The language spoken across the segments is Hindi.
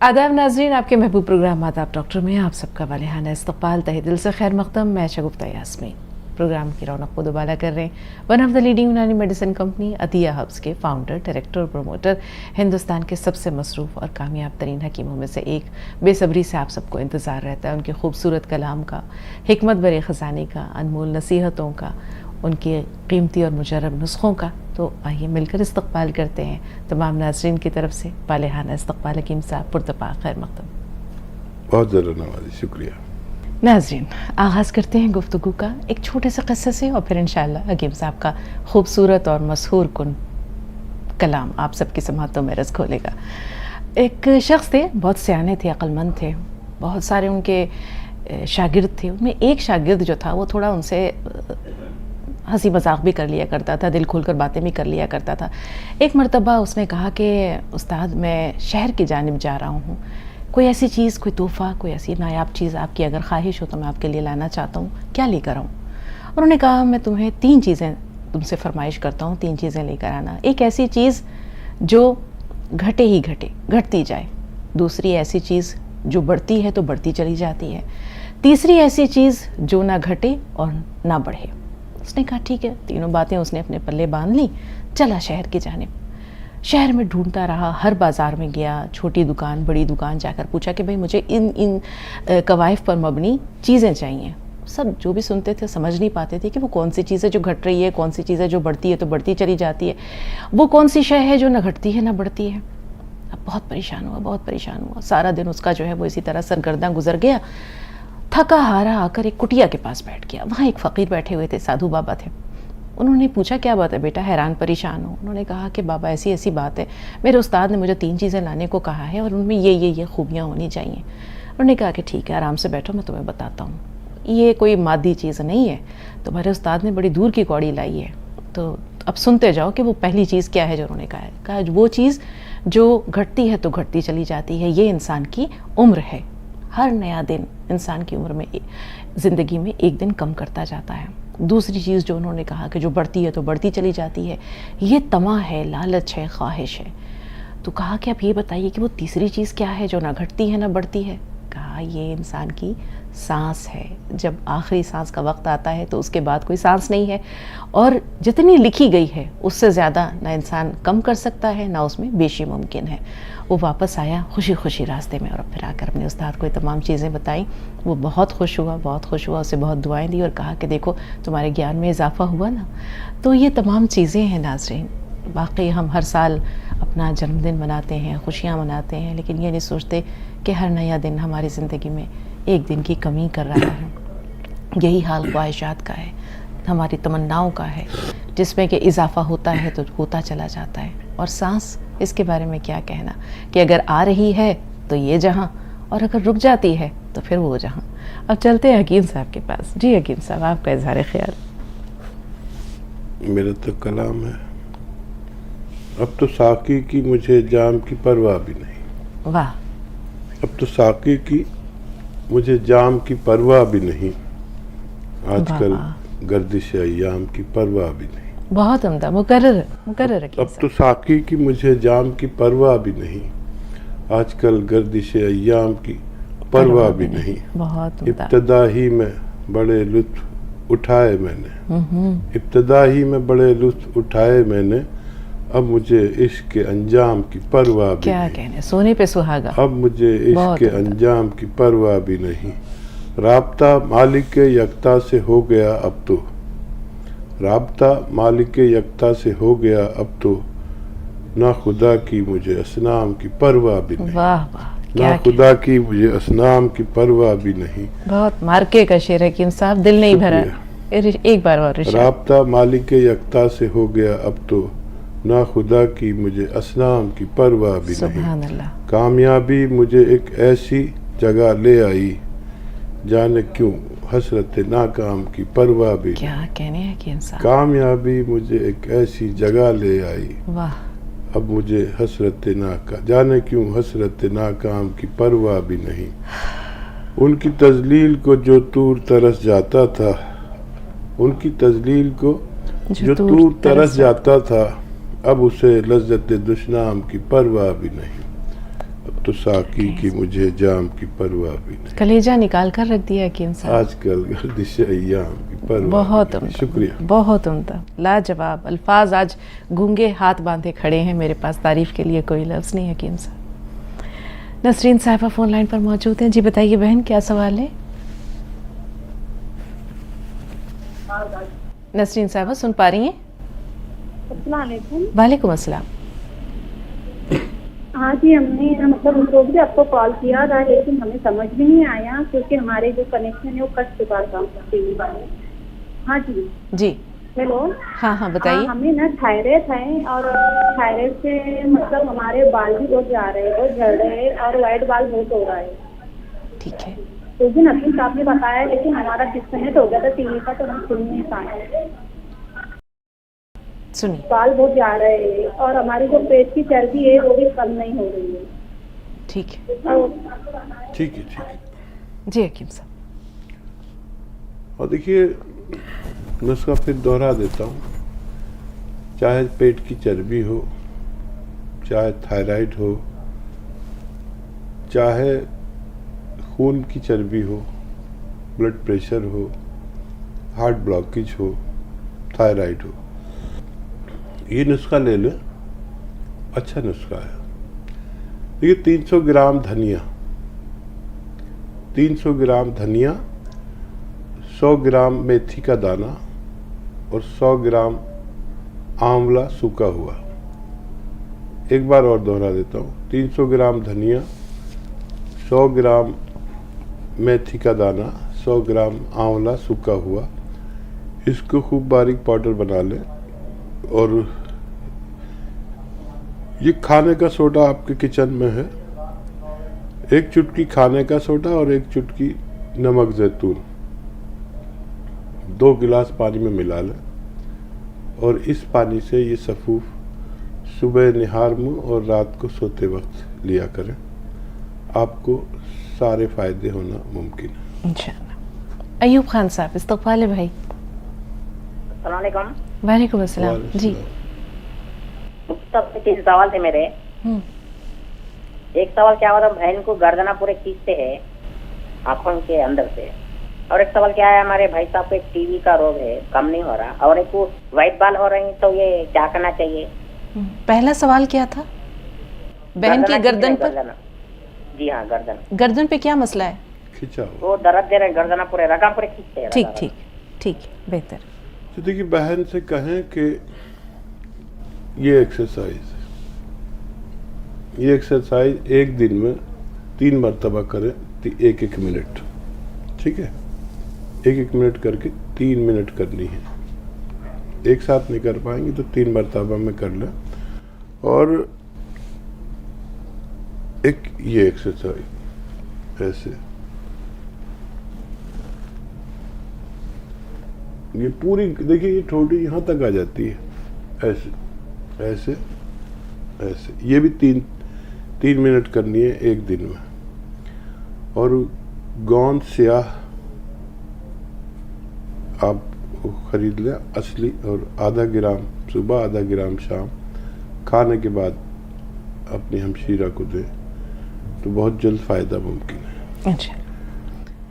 आदाब नाजरीन, आपके महबूब प्रोग्राम आदाब डॉक्टर में आप सबका वालिहाना इस्तक़बाल, तहे दिल से खैर मक़दम। मैं शगुफ्ता यास्मीन प्रोग्राम की रौनक को दोबारा कर रहे हैं। वन ऑफ द लीडिंग यूनानी मेडिसिन कंपनी अतिया हब्स के फाउंडर, डायरेक्टर और प्रमोटर, हिंदुस्तान के सबसे मसरूफ़ और कामयाब तरीन हकीमों में से एक। बेसब्री से आप सबको इंतज़ार रहता है उनके खूबसूरत कलाम का, हिकमत भरे ख़जाने का, अनमोल नसीहतों का, उनके कीमती और मुजर्रब नुस्ख़ों का। तो आइए मिलकर इस्तक़बाल करते हैं तमाम नाज़रीन की तरफ से वालिहाना इस्तक़बाल। हकीम साहब पुरतपा खैर मक़दम। बहुत ज़रा नवाज़ी, शुक्रिया। नाज़रीन, आगाज़ करते हैं गुफ्तगू का एक छोटे से क़स्से से और फिर इंशाअल्लाह हकीम साहब का खूबसूरत और मशहूर कुन कलाम आप सबकी समातों में रस खोलेगा। एक शख्स थे, बहुत सियाने थे, अक्लमंद थे, बहुत सारे उनके शागिर्द थे। उनमें एक शागिर्द जो था वो थोड़ा उनसे हंसी मजाक भी कर लिया करता था, दिल खोलकर बातें भी कर लिया करता था। एक मर्तबा उसने कहा कि उस्ताद, मैं शहर की जानिब जा रहा हूँ, कोई ऐसी चीज़, कोई तोहफ़ा, कोई ऐसी नायाब चीज़ आपकी अगर ख्वाहिश हो तो मैं आपके लिए लाना चाहता हूँ, क्या लेकर आऊँ? उन्होंने कहा, मैं तुम्हें 3 चीज़ें तुमसे फरमाइश करता हूँ, 3 चीज़ें लेकर आना। एक ऐसी चीज़ जो घटे ही घटे, घटती जाए। दूसरी ऐसी चीज़ जो बढ़ती है तो बढ़ती चली जाती है। तीसरी ऐसी चीज़ जो ना घटे और ना बढ़े। उसने कहा ठीक है। तीनों बातें उसने अपने पल्ले बांध ली, चला शहर की जानिब। शहर में ढूंढता रहा, हर बाज़ार में गया, छोटी दुकान बड़ी दुकान, जाकर पूछा कि भाई मुझे इन कवाइफ पर मबनी चीज़ें चाहिए। सब जो भी सुनते थे समझ नहीं पाते थे कि वो कौन सी चीज़ है जो घट रही है, कौन सी चीज़ है जो बढ़ती है तो बढ़ती चली जाती है, वो कौन सी शय है जो ना घटती है ना बढ़ती है। अब बहुत परेशान हुआ, बहुत परेशान हुआ। सारा दिन उसका जो है वो इसी तरह सरगर्दा गुजर गया। थका हारा आकर एक कुटिया के पास बैठ गया। वहाँ एक फ़कीर बैठे हुए थे, साधु बाबा थे। उन्होंने पूछा, क्या बात है बेटा, हैरान परेशान हो? उन्होंने कहा कि बाबा ऐसी ऐसी बात है, मेरे उस्ताद ने मुझे 3 चीज़ें लाने को कहा है और उनमें ये खूबियाँ होनी चाहिए। उन्होंने कहा कि ठीक है, आराम से बैठो, मैं तुम्हें बताता हूँ। ये कोई मादी चीज़ नहीं है, तुम्हारे उस्ताद ने बड़ी दूर की कौड़ी लाई है, तो अब सुनते जाओ कि वो पहली चीज़ क्या है जो उन्होंने कहा वो चीज़ जो घटती है तो घटती चली जाती है, ये इंसान की उम्र है। हर नया दिन इंसान की उम्र में, ज़िंदगी में एक दिन कम करता जाता है। दूसरी चीज़ जो उन्होंने कहा कि जो बढ़ती है तो बढ़ती चली जाती है, ये तमा है, लालच है, ख्वाहिश है। तो कहा कि आप ये बताइए कि वो तीसरी चीज़ क्या है जो ना घटती है ना बढ़ती है? कहा ये इंसान की सांस है। जब आखिरी सांस का वक्त आता है तो उसके बाद कोई सांस नहीं है, और जितनी लिखी गई है उससे ज़्यादा ना इंसान कम कर सकता है ना उसमें बेशी मुमकिन है। वो वापस आया खुशी खुशी रास्ते में, और फिर आकर अपने उस्ताद को ये तमाम चीज़ें बताई। वो बहुत खुश हुआ, बहुत खुश हुआ, उसे बहुत दुआएं दी और कहा कि देखो तुम्हारे ज्ञान में इजाफा हुआ ना। तो ये तमाम चीज़ें हैं नाज़रीन। वाकई हम हर साल अपना जन्मदिन मनाते हैं, खुशियाँ मनाते हैं, लेकिन ये नहीं सोचते कि हर नया दिन हमारी ज़िंदगी में एक दिन की कमी कर रहा है। यही हाल ख्वाहिशात का है, हमारी तमन्नाओं का है, जिसमें कि इजाफा होता है तो होता चला जाता है। और सांस, इसके बारे में क्या कहना कि अगर आ रही है तो ये जहाँ, और अगर रुक जाती है तो फिर वो जहाँ। अब चलते हैं हकीम साहब के पास। जी हकीम साहब, आपका इज़हार ख्याल। मेरा तो कलाम है, अब तो साकी की मुझे जाम की परवाह भी नहीं। वाह। अब तो साकी की मुझे जाम की परवाह भी नहीं, आजकल गर्दिश अय्याम की परवाह भी नहीं। बहुत उम्दा, मुकर्रर अब तो साकी की मुझे जाम की परवाह भी नहीं, आजकल गर्दिश अय्याम की परवाह भी नहीं। बहुत इब्तदा ही में बड़े लुत्फ उठाए मैंने, इब्तदा ही में बड़े लुत्फ उठाए मैंने, अब मुझे इश्क के अंजाम की परवाह भी क्या नहीं। कहने, सोने पे सुहागा। अब मुझे इश्क के अंजाम की परवाह भी नहीं। राब्ता मालिक के यकता से हो गया अब तो, राब्ता मालिक के यकता से हो गया अब तो, ना खुदा की मुझे असनाम की परवाह भी नहीं। वाह वाह, ना खुदा की मुझे असनाम की परवाह भी नहीं। बहुत मार्के का शेर है हकीम साहब, दिल नहीं भरा। एक बार और। राब्ता मालिक के यकता से हो गया अब तो, ना खुदा की मुझे असनाम की परवाह भी नहीं। कामयाबी मुझे एक ऐसी जगह ले आई, जाने क्यों हसरत नाकाम की परवाह भी। क्या कहने हैं कि इंसान। कामयाबी मुझे एक ऐसी जगह ले आई, वाह। अब मुझे हसरत नाकाम, जाने क्यों हसरत नाकाम की परवाह भी नहीं। उनकी तजलील को जो तूर तरस जाता था, उनकी तजलील को जो तूर तरस जाता था, अब उसे लज्जत दुश्नाम की परवाह भी नहीं। अब तो साकी की मुझे जाम की परवाह भी नहीं। कलेजा निकाल कर रख दिया हकीम साहब। आजकल गर्दिश अय्याम की परवाह बहुत भी नहीं। उम्दा, शुक्रिया। बहुत उम्दा, लाजवाब अल्फाज। आज गूंगे हाथ बांधे खड़े हैं मेरे पास, तारीफ के लिए कोई लफ्ज़ नहीं हकीम साहब। नसरीन साहिबा फ़ोन लाइन पर मौजूद हैं। जी बताइए बहन, क्या सवाल है? नसरीन साहिबा सुन पा रही हैं? अस्सलाम वालेकुम। वालेकुम अस्सलाम। हाँ जी, हमने मतलब उनको भी आपको कॉल किया था, लेकिन हमें समझ में नहीं आया क्योंकि हमारे जो कनेक्शन है वो कट चुका था टीवी वाले। हाँ जी। जी हेलो। हाँ हाँ बताइए। हमें ना थायराइड है और थायराइड से मतलब हमारे बाल भी बहुत जा रहे हैं, बहुत झड़ रहे हैं और वाइट बाल बहुत हो रहा है। ठीक है। तो भी नसीम साहब ने बताया, लेकिन हमारा डिस्कनेक्ट हो गया था टीवी का, तो हम सुन नहीं पाए। सुनिए। बाल बहुत जा रहे हैं और हमारी जो पेट की चर्बी है वो भी कम नहीं हो रही है। ठीक है। ठीक है, ठीक है। जी हकीम साहब। और देखिए, नुस्खा फिर दोहरा देता हूँ। चाहे पेट की चर्बी हो, चाहे थायराइड हो, चाहे खून की चर्बी हो, ब्लड प्रेशर हो, हार्ट ब्लॉकेज हो, थायराइड हो, ये नुस्खा ले लें। अच्छा नुस्खा है। देखिए, 300 ग्राम धनिया, 300 ग्राम धनिया, 100 ग्राम मेथी का दाना और 100 ग्राम आंवला सूखा हुआ। एक बार और दोहरा देता हूँ। 300 ग्राम धनिया, 100 ग्राम मेथी का दाना, 100 ग्राम आंवला सूखा हुआ। इसको खूब बारीक पाउडर बना लें। और ये खाने का सोडा आपके किचन में है, एक चुटकी खाने का सोडा और एक चुटकी नमक जैतून, 2 गिलास पानी में मिला लें। और इस पानी से ये सफूफ सुबह निहार मुँह और रात को सोते वक्त लिया करें। आपको सारे फायदे होना मुमकिन है इंशाअल्लाह। अयूब खान साहब, इस्तक़बाल है भाई। अस्सलाम वालेकुम। वालेकुम अस्सलाम। जी। तब 3 सवाल थे मेरे। एक सवाल क्या हुआ था, बहन को गर्दना पूरे खींचते हैं आंखों के अंदर से। और एक सवाल क्या है, हमारे भाई साहब को एक टीवी का रोग है, कम नहीं हो रहा, और एक को व्हाइट बाल हो रहे हैं, तो ये क्या करना चाहिए? पहला सवाल क्या था? बहन की गर्दन पर? जी हाँ, गर्दन। गर्दन पे क्या मसला है? खिंचा हो। वो दर्द दे रहे हैं, गर्दना पूरे रगा पूरे खींचते हैं। ठीक ठीक ठीक, बेहतर। तो देखिए, बहन से कहें कि ये एक्सरसाइज एक दिन में 3 मरतबा करें, 1-1 मिनट। ठीक है, 1-1 मिनट करके 3 मिनट करनी है। एक साथ नहीं कर पाएंगे तो 3 मरतबा में कर लें। और एक ये एक्सरसाइज ऐसे, ये पूरी देखिए, ये ठोड़ी यहाँ तक आ जाती है, ऐसे ऐसे ऐसे। ये भी 3 मिनट करनी है एक दिन में। और गोंद स्याह आप खरीद लें असली, और आधा ग्राम सुबह, आधा ग्राम शाम, खाने के बाद अपनी हमशीरा को दें तो बहुत जल्द फ़ायदा मुमकिन है। अच्छा।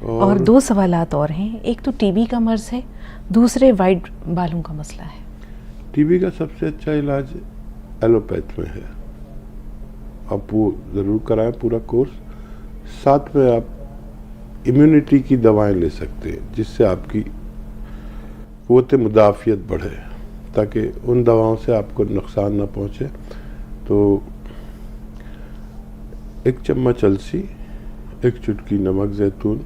और 2 सवालात और हैं। एक तो टीबी का मर्ज़ है, दूसरे वाइट बालों का मसला है। टीबी का सबसे अच्छा इलाज एलोपैथ में है। आप वो ज़रूर कराएं पूरा कोर्स। साथ में आप इम्यूनिटी की दवाएं ले सकते हैं, जिससे आपकी क़ुव्वत मुदाफ़ियत बढ़े, ताकि उन दवाओं से आपको नुकसान ना पहुंचे। तो 1 चम्मच अलसी, 1 चुटकी नमक जैतून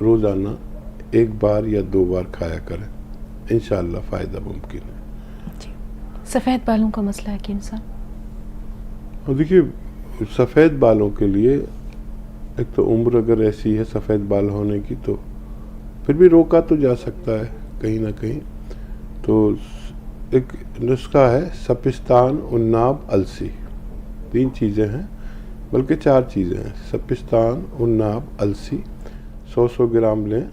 रोज़ाना 1 बार या 2 बार खाया करें। इंशाअल्लाह फ़ायदा मुमकिन है। सफ़ेद बालों का मसला है हकीम साहब? और देखिए, सफ़ेद बालों के लिए एक तो उम्र अगर ऐसी है सफ़ेद बाल होने की, तो फिर भी रोका तो जा सकता है कहीं ना कहीं। तो एक नुस्खा है, सपिस्तान, उन्नाब, अलसी। 3 चीज़ें हैं, बल्कि 4 चीज़ें हैं। सपिस्तान, उन्नाब, अलसी 100-100 ग्राम लें।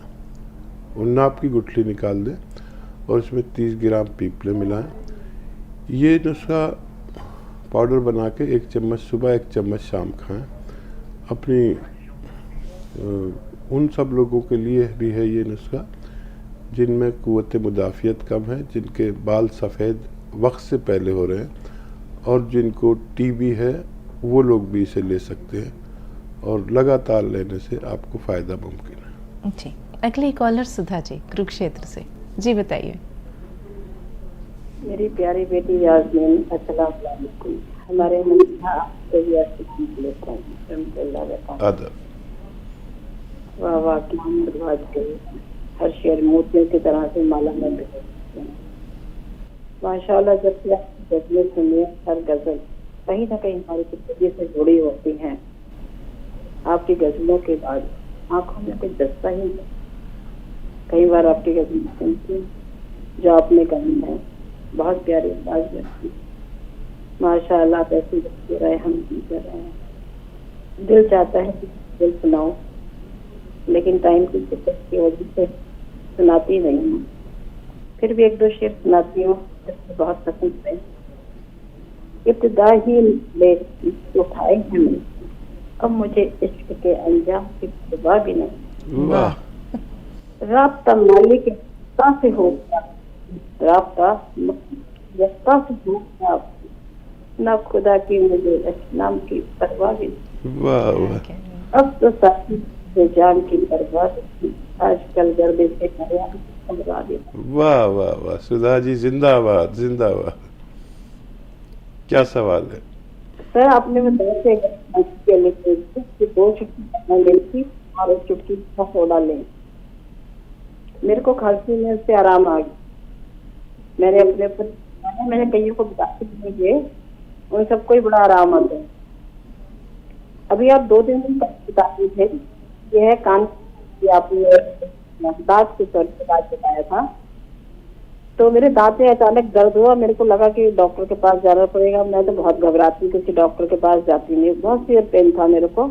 उन्नाब की गुठली निकाल दें और इसमें 30 ग्राम पीपले मिलाएं। ये नुस्खा पाउडर बना के 1 चम्मच सुबह 1 चम्मच शाम खाएं। अपनी उन सब लोगों के लिए भी है ये नुस्खा जिनमें क़ुव्वत मुदाफ़ियत कम है, जिनके बाल सफ़ेद वक्त से पहले हो रहे हैं और जिनको टीबी है, वो लोग भी इसे ले सकते हैं और लगातार लेने से आपको फ़ायदा मुमकिन है। जी, अगली कॉलर सुधा जी कुरुक्षेत्र से। जी बताइए। मेरी प्यारी बेटी यास्मीन, अस्सलाम वालेकुम। हमारे आदब। वाह वाह, क्या बर्बाद करी, हर शेर मोतियों की तरह से माला में माशाल्लाह। जब से आपकी गजलें सुनिए, हर गजल कहीं ना कहीं हमारी जिंदगी से जुड़ी होती हैं। आपकी गजलों के बाद आंखों में कुछ दस्ता ही नहीं। कई बार आपकी गजलें सुनती हूँ जो आपने कही है, बहुत प्यारी आवाज लगती है माशाल्लाह। आप ऐसे लिखते रहे, हम सुनते रहे। दिल चाहता है कि दिल सुनाओ, लेकिन टाइम की दिक्कत की वजह से सुनाती नहीं हूँ। फिर भी 1-2 शेर सुनाती हूँ जिससे बहुत पसंद है। इब्तिदा ही ले उठाए हैं मैंने, अब मुझे इश्क के अंजाम की परवाह भी नहीं। वाह। राब्ता मालिक से हो गया, राब्ता यस्ता से हो गया, ना खुदा की मुझे इस्लाम की परवाह भी नहीं। वाह वाह। अब तो साथी जान की परवाह नहीं, आजकल गर्दे से परवाह भी नहीं। वाह वाह वाह। सुधा जी जिंदाबाद जिंदाबाद। क्या सवाल है? सर, आपने बताया कि 2 चुटकी ली थी और 1 चुटकी का सोडा लें। मेरे को खांसी में उससे आराम आ गया। मैंने अपने ऊपर, मैंने कईयों को बता दीजिए, उन सबको ही बड़ा आराम आता है। अभी आप 2 दिन बता रहे थे, यह है कान की, आपने दांत के तौर पर बात बताया था। तो मेरे दांत में अचानक दर्द हुआ, मेरे को लगा कि डॉक्टर के पास जाना पड़ेगा। मैं तो बहुत घबराती हूँ, किसी डॉक्टर के पास जाती नहीं, बहुत सीवियर पेन था मेरे को।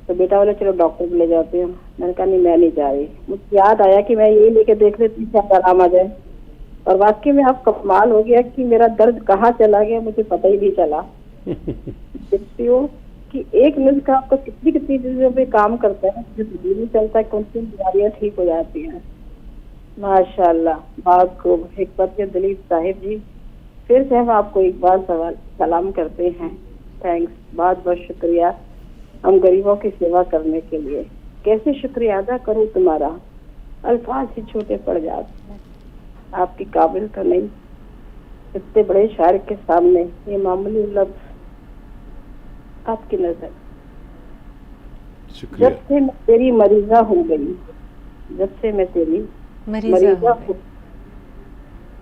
तो बेटा बोले चलो डॉक्टर को ले जाते हैं। मैंने कहा नहीं, मैं नहीं जा रही। मुझे याद आया कि मैं ये लेके देख लेती, शायद आराम आ जाए। और वाकई में आप कमाल हो गया कि मेरा दर्द कहाँ चला गया मुझे पता ही नहीं चला। देखती हूँ कि एक नुस्खा आपको कितनी कितनी चीजों पे काम करता है, जो पता नहीं चलता है कौन सी बीमारियां ठीक हो जाती हैं। माशाल्लाह, बहुत खूब। हिकमत के दलील साहिब जी, फिर से हम आपको एक बार सलाम करते हैं। थैंक्स, बहुत बहुत शुक्रिया हम गरीबों की सेवा करने के लिए। कैसे शुक्रिया अदा करूं तुम्हारा, अल्फाज ही छोटे पड़ जाते हैं। आपकी काबिल तो नहीं, इतने बड़े शायर के सामने ये मामूली लफ्ज। आपकी नजर शुक्रिया। जब से मैं तेरी मरीजा हो गई, जब से मैं तेरी मरीजा हो,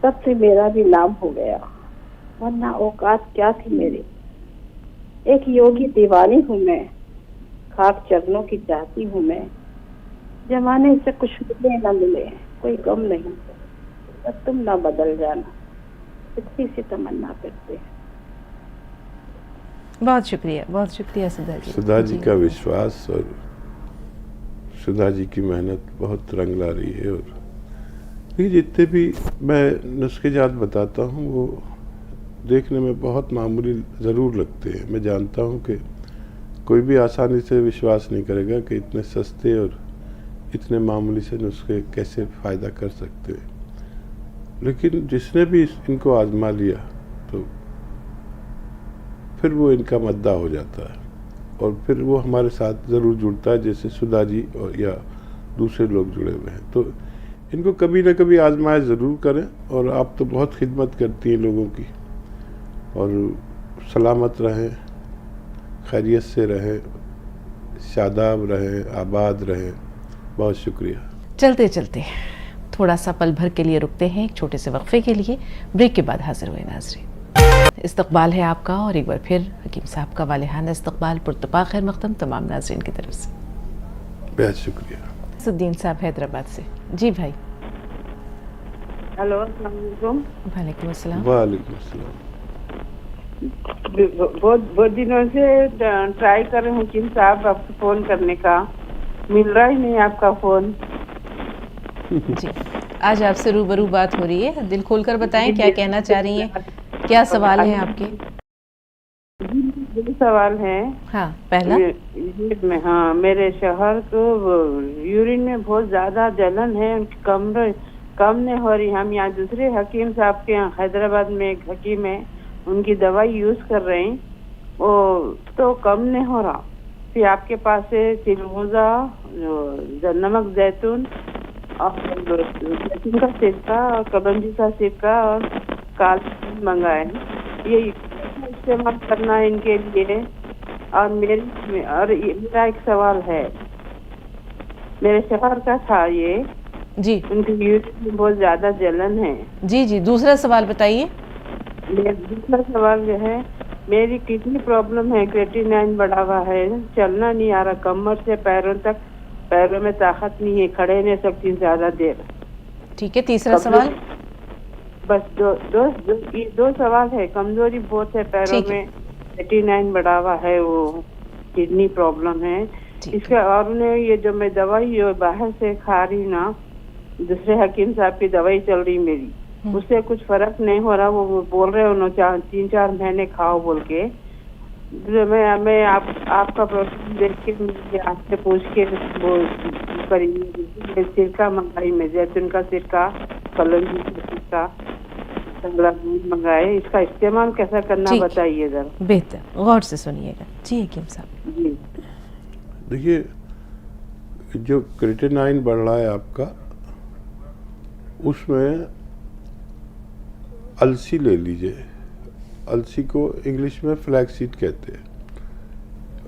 तब से मेरा भी नाम हो गया, वरना औकात क्या थी मेरी। एक योगी दीवानी हूँ मैं, खाक चरणों की चाहती हूँ मैं। जमाने से कुछ मिले न मिले कोई गम नहीं, तब तुम ना बदल जाना, इतनी सी तमन्ना करते हैं। बहुत शुक्रिया सुधा जी। सुधा जी का विश्वास और सुधा जी की मेहनत बहुत रंग ला रही है। और ये जितने भी मैं नुस्खे जात बताता हूँ वो देखने में बहुत मामूली ज़रूर लगते हैं। मैं जानता हूँ कि कोई भी आसानी से विश्वास नहीं करेगा कि इतने सस्ते और इतने मामूली से नुस्खे कैसे फ़ायदा कर सकते हैं, लेकिन जिसने भी इनको आजमा लिया तो फिर वो इनका मद्दा हो जाता है और फिर वो हमारे साथ ज़रूर जुड़ता है, जैसे सुधा जी और या दूसरे लोग जुड़े हुए हैं। तो इनको कभी ना कभी आजमाए ज़रूर करें। और आप तो बहुत खिदमत करती हैं लोगों की, और सलामत रहें, खैरियत से रहें, शादाब रहें, आबाद रहें। बहुत शुक्रिया। चलते चलते थोड़ा सा पल भर के लिए रुकते हैं, एक छोटे से वक्फे के लिए। ब्रेक के बाद हाजिर हुए नाज़रीन। इस्तकबाल है आपका और एक बार फिर हकीम साहब का वालिहाना इस्तकबाल पुरतपा खैर मक़दम तमाम नाज़रीन की तरफ से। बेहद शुक्रिया। सुद्दीन साहब हैदराबाद से। जी भाई। हेलो, अस्सलाम वालेकुम। वालेकुम अस्सलाम। वालेकुम अस्सलाम। बहुत दिनों से ट्राई कर रहे हैं हकीम साहब आपको फोन करने का, मिल रहा ही नहीं आपका फोन। जी, आज आपसे रूबरू बात हो रही है। दिल खोलकर बताएं क्या कहना चाह रही हैं, क्या सवाल हैं आपके? दो सवाल है। हाँ, पहला। हाँ, मेरे शौहर को यूरिन में बहुत ज्यादा जलन है, उनकी कमर कम नहीं हो रही। हम यहाँ दूसरे हकीम साहब के यहाँ हैदराबाद में एक हकीम है, उनकी दवाई यूज कर रहे हैं, वो तो कम नहीं हो रहा। फिर आपके पास से चिलगोजा, नमक जैतून और जैतून का सिरका और कलंजी का सिरका और काल मंगाए, ये इस्तेमाल करना है इनके लिए। और मेरा एक सवाल है, मेरे शौहर का था ये, जी उनकी यूरिन में बहुत ज्यादा जलन है। जी जी, दूसरा सवाल बताइए। मेरा दूसरा सवाल जो है, मेरी किडनी प्रॉब्लम है, क्रेटिनाइन बढ़ा हुआ है, चलना नहीं आ रहा, कमर से पैरों तक, पैरों में ताकत नहीं है, खड़े नहीं सकती ज्यादा देर। ठीक है, तीसरा सवाल। बस ये दो सवाल है। कमजोरी बहुत है पैरों ठीक है। में, क्रेटिनाइन बढ़ा हुआ है, वो किडनी प्रॉब्लम है ठीक इसका। और उन्हें ये जो मैं दवाई जो बाहर से खा रही ना, दूसरे हकीम साहब की दवाई चल रही मेरी, उससे कुछ फर्क नहीं हो रहा। वो बोल रहे उन्होंने 3-4 महीने खाओ बोल के। मैं आपका प्रोग्राम देख के मुझे आपसे पूछ के वो करिए। सिरका मंगाई, मैं जैतून का सिरका, कलौंजी का सिरका मंगाए, इसका इस्तेमाल कैसा करना ठीक। बताइए जरा। बेहतर, गौर से सुनिएगा। जी हकीम साहब। जी देखिए, जो क्रेटिनाइन बढ़ रहा है आपका, उसमें अलसी ले लीजिए। अलसी को इंग्लिश में फ्लैक्सीड कहते हैं,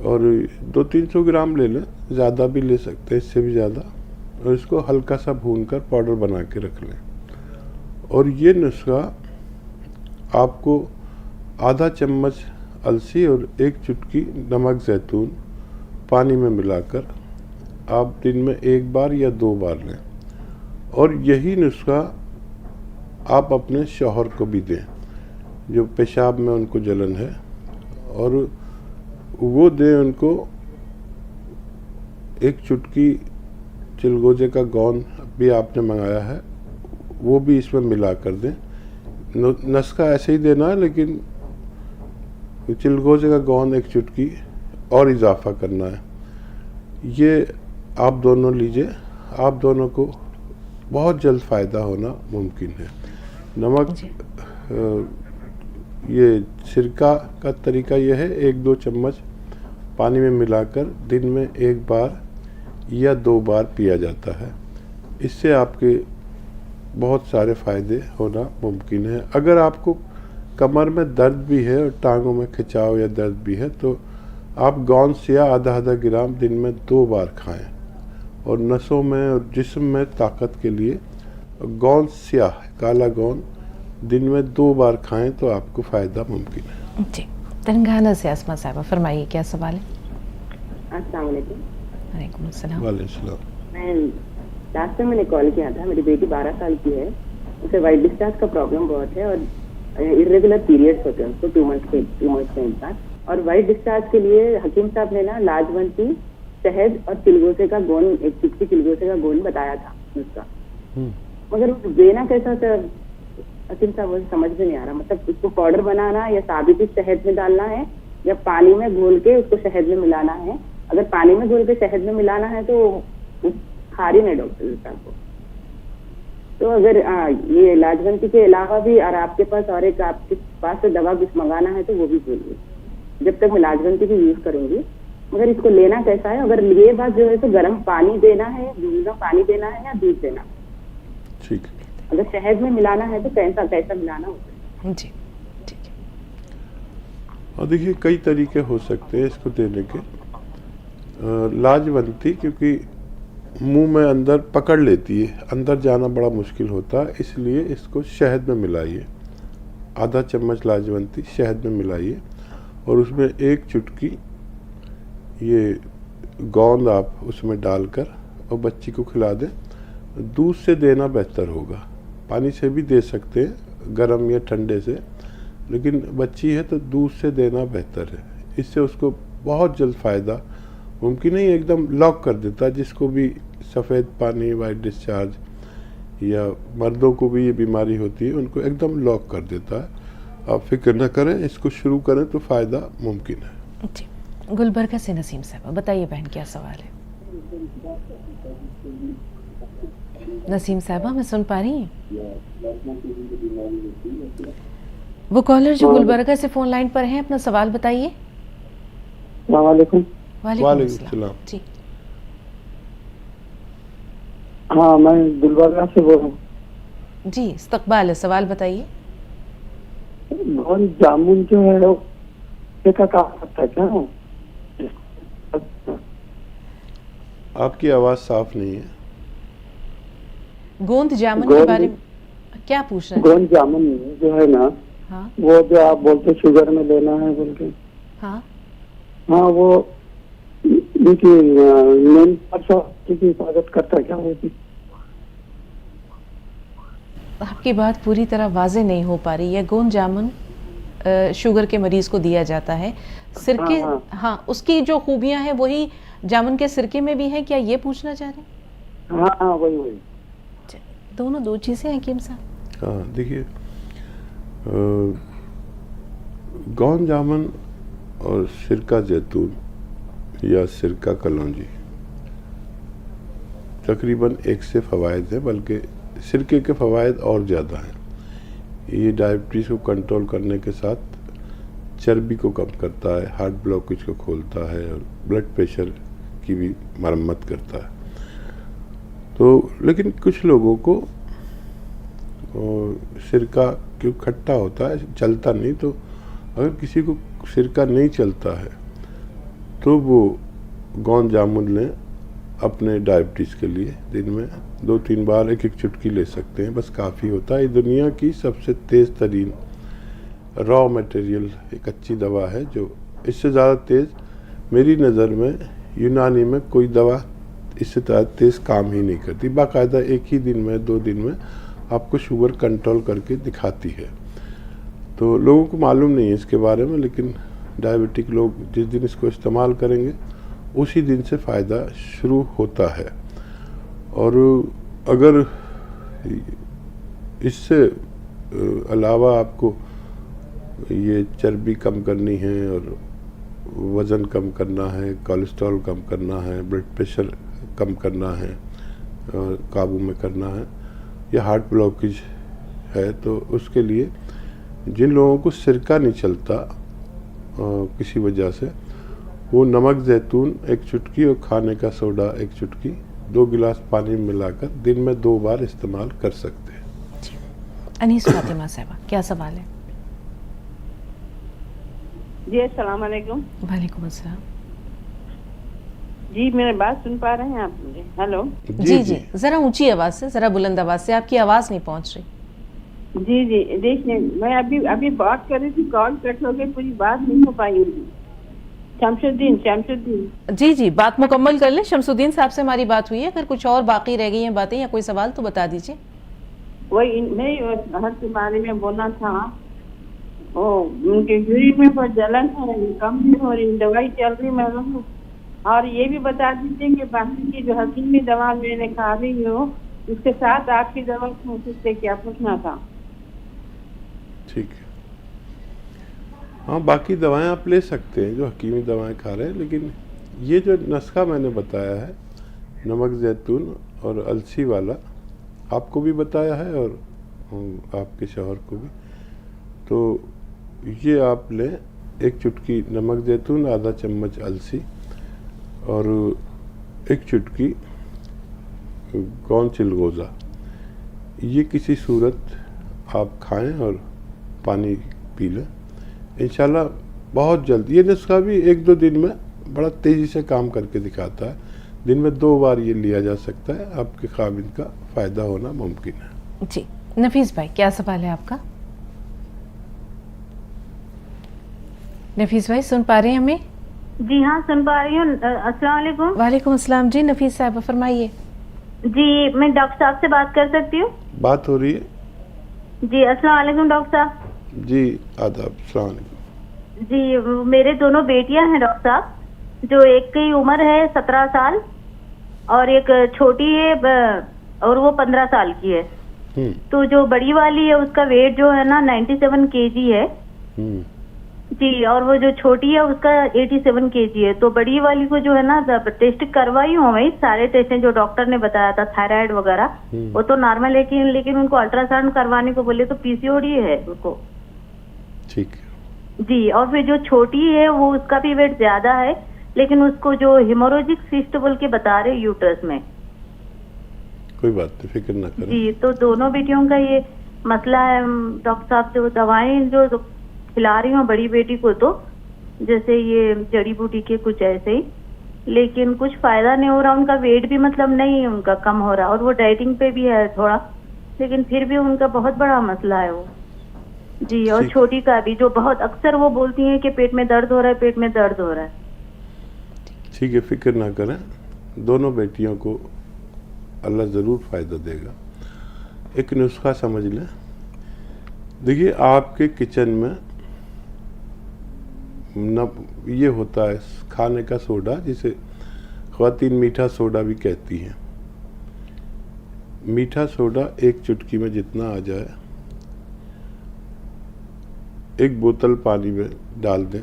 और 200-300 ग्राम ले लें, ज़्यादा भी ले सकते हैं, इससे भी ज़्यादा, और इसको हल्का सा भूनकर पाउडर बना के रख लें। और ये नुस्खा आपको आधा चम्मच अलसी और 1 चुटकी नमक जैतून पानी में मिलाकर आप दिन में 1 बार या 2 बार लें। और यही नुस्खा आप अपने शौहर को भी दें, जो पेशाब में उनको जलन है, और वो दें उनको 1 चुटकी चिलगोजे का गोंद भी आपने मंगाया है, वो भी इसमें मिला कर दें। नुस्खा ऐसे ही देना है, लेकिन चिलगोजे का गोंद 1 चुटकी और इजाफा करना है। ये आप दोनों लीजिए, आप दोनों को बहुत जल्द फ़ायदा होना मुमकिन है। नमक, ये सिरका का तरीका यह है, 1-2 चम्मच पानी में मिलाकर दिन में 1 बार या 2 बार पिया जाता है। इससे आपके बहुत सारे फ़ायदे होना मुमकिन है। अगर आपको कमर में दर्द भी है और टांगों में खिंचाव या दर्द भी है, तो आप गोंद स्याह आधा ग्राम दिन में 2 बार खाएं। और नसों में और जिस्म में ताकत के लिए गोंद स्याह, काला गोंद, दिन में 2 बार खाएं तो आपको फ़ायदा मुमकिन है। जी, तेलंगाना से आसमा साहबा, फरमाइए क्या सवाल है। अस्सलाम वालेकुम। वालेकुम अस्सलाम। वालेकुम सलाम। मैं लास्ट टाइम मैंने कॉल किया था, मेरी बेटी 12 साल की है, उसे वाइट डिस्चार्ज का प्रॉब्लम बहुत है और इरेगुलर पीरियड्स होते हैं उसको 2 मंथ के इम्पैक्ट। और वाइट डिस्चार्ज के लिए हकीम साहब ने ना लाजवंती, शहद और चिलगोजे का गोंद, 1 चुटकी चिलगोजे का गोंद बताया था उसका, मगर देना कैसा था हकीम साहब, मुझे समझ में नहीं आ रहा। मतलब उसको पाउडर बनाना या साबित शहद में डालना है, या पानी में घोल के उसको शहद में मिलाना है। अगर पानी में घोल के शहद में मिलाना है तो खा रही नहीं डॉक्टर साहब को। तो अगर ये लाजवंती के अलावा भी और आपके पास और एक आपके पास से दवा कुछ मंगाना है तो वो भी बोलिए, जब तक मैं लाजवंती की यूज करूंगी। मगर इसको लेना कैसा है, अगर ये बात जो है तो गर्म पानी देना है, गुनगुना पानी देना है या दूध देना? ठीक। अगर शहद में मिलाना है तो कैसा मिलाना होता है? जी ठीक है। और देखिए, कई तरीके हो सकते हैं इसको देने के। लाजवंती क्योंकि मुंह में अंदर पकड़ लेती है, अंदर जाना बड़ा मुश्किल होता है, इसलिए इसको शहद में मिलाइए। आधा चम्मच लाजवंती शहद में मिलाइए और उसमें 1 चुटकी ये गोंद आप उसमें डालकर और बच्ची को खिला दें। दूध से देना बेहतर होगा, पानी से भी दे सकते हैं, गर्म या ठंडे से, लेकिन बच्ची है तो दूध से देना बेहतर है। इससे उसको बहुत जल्द फ़ायदा मुमकिन नहीं, एकदम लॉक कर देता है। जिसको भी सफ़ेद पानी, वाइट डिस्चार्ज, या मर्दों को भी ये बीमारी होती है, उनको एकदम लॉक कर देता है। आप फिक्र न करें, इसको शुरू करें तो फ़ायदा मुमकिन है। जी, गुलबर्गा से नसीम साहबा, बताइए बहन क्या सवाल है। नसीम साहबा, मैं सुन पा रही हैं? वो कॉलर जो गुलबर्गा से फोन लाइन पर हैं, अपना सवाल बताइए। वालेकुम। वालेकुम अस्सलाम। जी, हाँ, मैं गुलबर्गा से बोल रहा हूँ। जी इस्तकबाल है, सवाल बताइए। गोल जामुन जो है वो का काम करता है क्या? आपकी आवाज़ साफ नहीं है। गोंद जामुन के बारे में क्या पूछ रहे हैं? गोल जामुन जो है ना, हाँ वो जो आप बोलते शुगर में लेना है बोल के, हाँ, हाँ, वो देखिए की हिफाजत करता है क्या वो भी? आपकी बात पूरी तरह वाज़े नहीं हो पा रही है। गोंद जामुन शुगर के मरीज को दिया जाता है। सिरके, हाँ, उसकी जो खूबियां हैं वही जामुन के सिरके में भी है, क्या ये पूछना चाह रहे हैं? हाँ हाँ, वही। दोनों दो चीज़ें हैं हकीम साहब। हाँ, देखिए, गोंद जामुन और सिरका जैतून या सिरका कलौंजी तकरीबन एक से फ़वाइद हैं, बल्कि सिरके के फ़वाइद और ज़्यादा हैं। ये डायबिटीज़ को कंट्रोल करने के साथ चर्बी को कम करता है, हार्ट ब्लॉकेज को खोलता है और ब्लड प्रेशर की भी मरम्मत करता है। तो लेकिन कुछ लोगों को सिरका क्यों खट्टा होता है, चलता नहीं, तो अगर किसी को सिरका नहीं चलता है तो वो गोंद जामुन लें अपने डायबिटीज़ के लिए। दिन में 2-3 बार एक चुटकी ले सकते हैं, बस काफ़ी होता है। ये दुनिया की सबसे तेज़ तरीन रॉ मटेरियल, एक अच्छी दवा है, जो इससे ज़्यादा तेज़ मेरी नज़र में यूनानी में कोई दवा इससे तेज़ काम ही नहीं करती। बाकायदा एक ही दिन में 2 दिन में आपको शुगर कंट्रोल करके दिखाती है। तो लोगों को मालूम नहीं है इसके बारे में, लेकिन डायबिटिक लोग जिस दिन इसको इस्तेमाल करेंगे उसी दिन से फ़ायदा शुरू होता है। और अगर इससे अलावा आपको ये चर्बी कम करनी है और वज़न कम करना है, कोलेस्ट्रॉल कम करना है, ब्लड प्रेशर कम करना है, काबू में करना है, या हार्ट ब्लॉकेज है, तो उसके लिए जिन लोगों को सिरका नहीं चलता किसी वजह से, वो नमक जैतून 1 चुटकी और खाने का सोडा 1 चुटकी 2 गिलास पानी में मिलाकर दिन में 2 बार इस्तेमाल कर सकते हैं। अनीस फातिमा साहबा, क्या सवाल है? जी अस्सलाम वालेकुम। वालेकुम अस्सलाम। जी, मेरी बात सुन पा रहे हैं आप मुझे? हेलो। जी, जरा ऊंची आवाज से, जरा बुलंद आवाज से, आपकी आवाज नहीं पहुंच रही। जी, देखिए, मैं अभी बात कर रही थी, कॉल कट हो गई, पूरी बात नहीं हो पाई। शमसुद्दीन। जी, बात मुकम्मल कर लें। शमसुद्दीन साहब से हमारी बात हुई है, अगर कुछ और बाकी रह गई हैं बातें या कोई सवाल तो बता दीजिए। वही नहीं, हर के बारे में बोलना था। ओ, उनके यूरिन में बहुत जलन है, कम नहीं हो रही, दवाई चल रही मैं। और ये भी बता दीजिए कि बाकी की जो हकीमी दवा मैंने खा रही हो, उसके साथ आपकी दवा से क्या पूछना था? ठीक है, हाँ, बाकी दवाएं आप ले सकते हैं जो हकीमी दवाएं खा रहे हैं, लेकिन ये जो नुस्खा मैंने बताया है नमक जैतून और अलसी वाला, आपको भी बताया है और आपके शौहर को भी, तो ये आप लें। 1 चुटकी नमक जैतून, आधा चम्मच अलसी और 1 चुटकी गोंद चिलगोज़ा। ये किसी सूरत आप खाएं और पानी पी लें, इंशाल्लाह बहुत जल्द। ये नुस्खा भी 1-2 दिन में बड़ा तेज़ी से काम करके दिखाता है। दिन में 2 बार ये लिया जा सकता है, आपके खामिन का फ़ायदा होना मुमकिन है। जी, नफीस भाई, क्या सवाल है आपका? नफीस भाई, सुन पा रहे हैं हमें? जी हाँ, सुन पा रही हूँ। अस्सलाम वालेकुम। वालेकुम अस्सलाम। जी नफीस साहब, फरमाइए। जी, मैं डॉक्टर साहब से बात कर सकती हूँ? बात हो रही है? जी, अस्सलाम वालेकुम डॉक्टर साहब। जी, आदाब, अस्सलाम वालेकुम। जी, मेरे दोनों बेटियां हैं डॉक्टर साहब, जो एक की उम्र है 17 साल और एक छोटी है और वो 15 साल की है। तो जो बड़ी वाली है उसका वेट जो है ना 97 केजी है जी, और वो जो छोटी है उसका 87 केजी है। तो बड़ी वाली को जो है ना टेस्ट करवाई हूँ मैं, सारे टेस्ट जो डॉक्टर ने बताया था थायराइड वगैरह वो तो नॉर्मल है, लेकिन उनको अल्ट्रासाउंड करवाने को बोले तो पीसीओडी है उनको। ठीक जी, और फिर जो छोटी है वो उसका भी वेट ज्यादा है, लेकिन उसको जो हेमोरोजिक सिस्ट बोल के बता रहे यूट्रस में। कोई बात नहीं, फिक्र ना करें। जी, तो दोनों बेटियों का ये मसला है डॉक्टर साहब। जो दवाएं जो खिला रही हूँ बड़ी बेटी को तो जैसे ये जड़ी बूटी के कुछ ऐसे ही, लेकिन कुछ फायदा नहीं हो रहा। उनका वेट भी मतलब नहीं उनका कम हो रहा, और वो डाइटिंग पे भी है थोड़ा, लेकिन फिर भी उनका बहुत बड़ा मसला है वो जी। और छोटी का भी जो बहुत अक्सर वो बोलती हैं कि पेट में दर्द हो रहा है, पेट में दर्द हो रहा है। ठीक है, फिक्र ना करें, दोनों बेटियों को अल्लाह ज़रूर फ़ायदा देगा। एक नुस्खा समझ लें। देखिए, आपके किचन में न ये होता है खाने का सोडा, जिसे ख़वातीन मीठा सोडा भी कहती हैं। मीठा सोडा एक चुटकी में जितना आ जाए, एक बोतल पानी में डाल दें,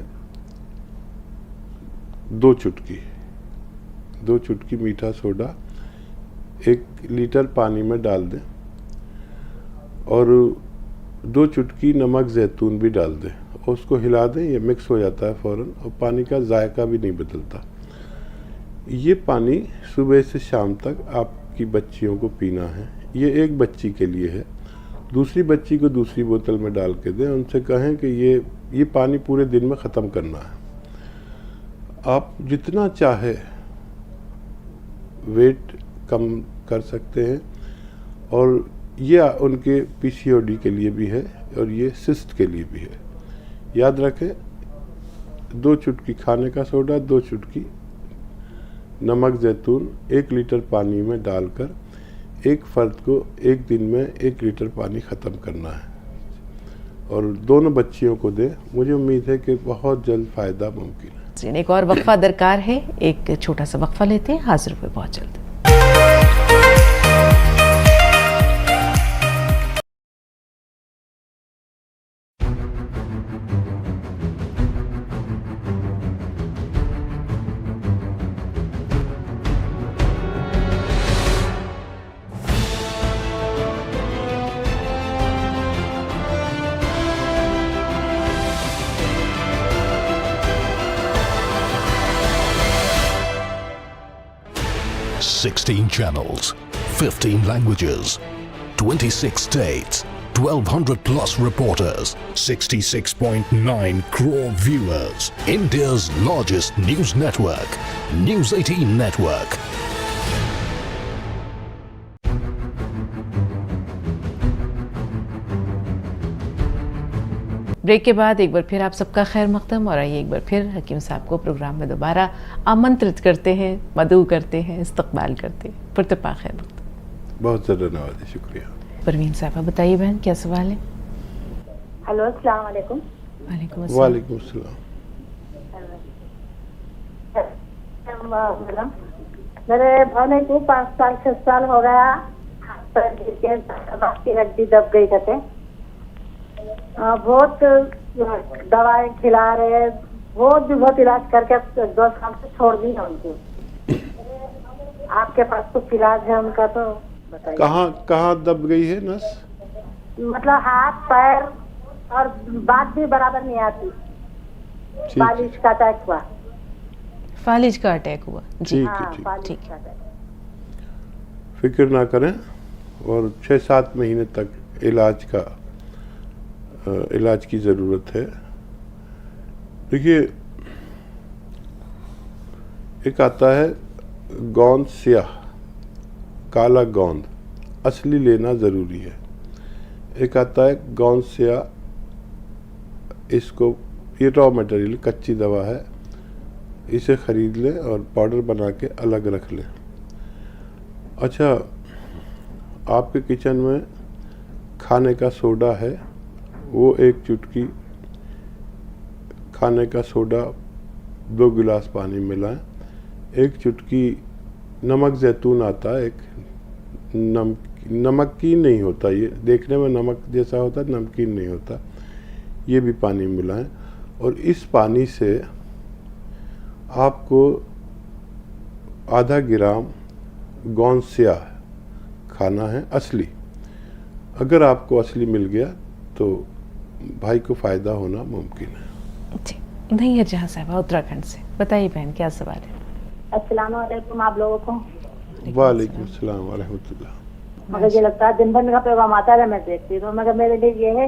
2 चुटकी मीठा सोडा 1 लीटर पानी में डाल दें, और 2 चुटकी नमक जैतून भी डाल दें, और उसको हिला दें। ये मिक्स हो जाता है फ़ौरन, और पानी का जायका भी नहीं बदलता। ये पानी सुबह से शाम तक आपकी बच्चियों को पीना है। ये एक बच्ची के लिए है, दूसरी बच्ची को दूसरी बोतल में डाल के दें। उनसे कहें कि ये पानी पूरे दिन में ख़त्म करना है। आप जितना चाहे वेट कम कर सकते हैं, और ये उनके पीसीओडी के लिए भी है और ये सिस्ट के लिए भी है। याद रखें, 2 चुटकी खाने का सोडा, 2 चुटकी नमक जैतून 1 लीटर पानी में डालकर एक फ़र्द को एक दिन में 1 लीटर पानी ख़त्म करना है, और दोनों बच्चियों को दें। मुझे उम्मीद है कि बहुत जल्द फ़ायदा मुमकिन है। एक और वक्फा दरकार है, एक छोटा सा वक्फा लेते हैं, हाजिर हुए बहुत जल्द। Sixteen channels, 15 languages, 26 states, 1,200 plus reporters, 66.9 crore viewers. India's largest news network, News 18 Network. Break के बाद एक बार फिर आप सबका खैर मकदम, और आइए एक बार फिर हकीम साहब को प्रोग्राम में दोबारा आमंत्रित करते हैं, मदऊ करते हैं, इस्तकबाल करते हैं। पुरतपा खैर मकदम। बहुत ज़्यादा नवाज़ी, शुक्रिया। परवीन साहब बताइए बहन, क्या सवाल है? हेलो, अस्सलाम वालेकुम। वालेकुम अस्सलाम। वालेकुम अस्सलाम। मैडम, मेरे भाने को 5-6 साल हो गया, की हड्डी दब गई कहते। बहुत दवाएं खिला रहे, बहुत इलाज करके 2 साल से छोड़ दी है उनको। आपके पास कुछ इलाज है उनका तो बताइए। कहाँ दब गई है नस? मतलब हाथ पैर, और बात भी बराबर नहीं आती। फालिज का अटैक हुआ। फालिज का अटैक हुआ जी। ठीक। फिक्र ना करें, और 6-7 महीने तक इलाज की ज़रूरत है। देखिए, एक आता है गोंद स्याह, काला गोंद, असली लेना ज़रूरी है। एक आता है गोंद स्याह, इसको ये रॉ मटेरियल कच्ची दवा है, इसे ख़रीद लें और पाउडर बना के अलग रख लें। अच्छा, आपके किचन में खाने का सोडा है, वो 1 चुटकी खाने का सोडा 2 गिलास पानी मिलाएं। 1 चुटकी नमक जैतून आता है, एक नमकीन नहीं होता, ये देखने में नमक जैसा होता है, नमकीन नहीं होता। ये भी पानी मिलाएं और इस पानी से आपको आधा ग्राम गोंद स्या खाना है असली। अगर आपको असली मिल गया तो भाई को फ़ायदा होना मुमकिन है। जी, नहीं जहाँ साहब उत्तराखंड से बताइए बहन, क्या सवाल है? अस्सलाम वालेकुम आप लोगों को। वालेकुम अस्सलाम व रहमतुल्लाह। मगर ये लगता है दिन भर मेरा प्रोग्राम आता है, मैं देखती हूँ, मगर मेरे लिए ये है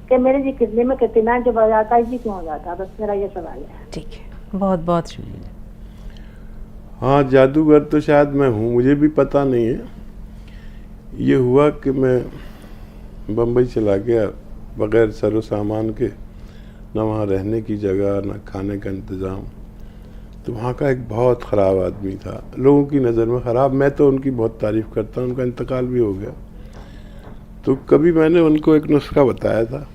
कि मेरे जी किडनी में कितना जो बढ़ जाता है जी क्यों हो जाता है, बस मेरा ये सवाल है। ठीक है, बहुत बहुत शुक्रिया। हाँ, जादूगर तो शायद मैं हूँ, मुझे भी पता नहीं है। ये हुआ कि मैं बम्बई चला गया बग़ैर सरो सामान के, ना वहाँ रहने की जगह ना खाने का इंतज़ाम। तो वहाँ का एक बहुत ख़राब आदमी था, लोगों की नज़र में ख़राब, मैं तो उनकी बहुत तारीफ़ करता हूँ, उनका इंतकाल भी हो गया। तो कभी मैंने उनको एक नुस्खा बताया था,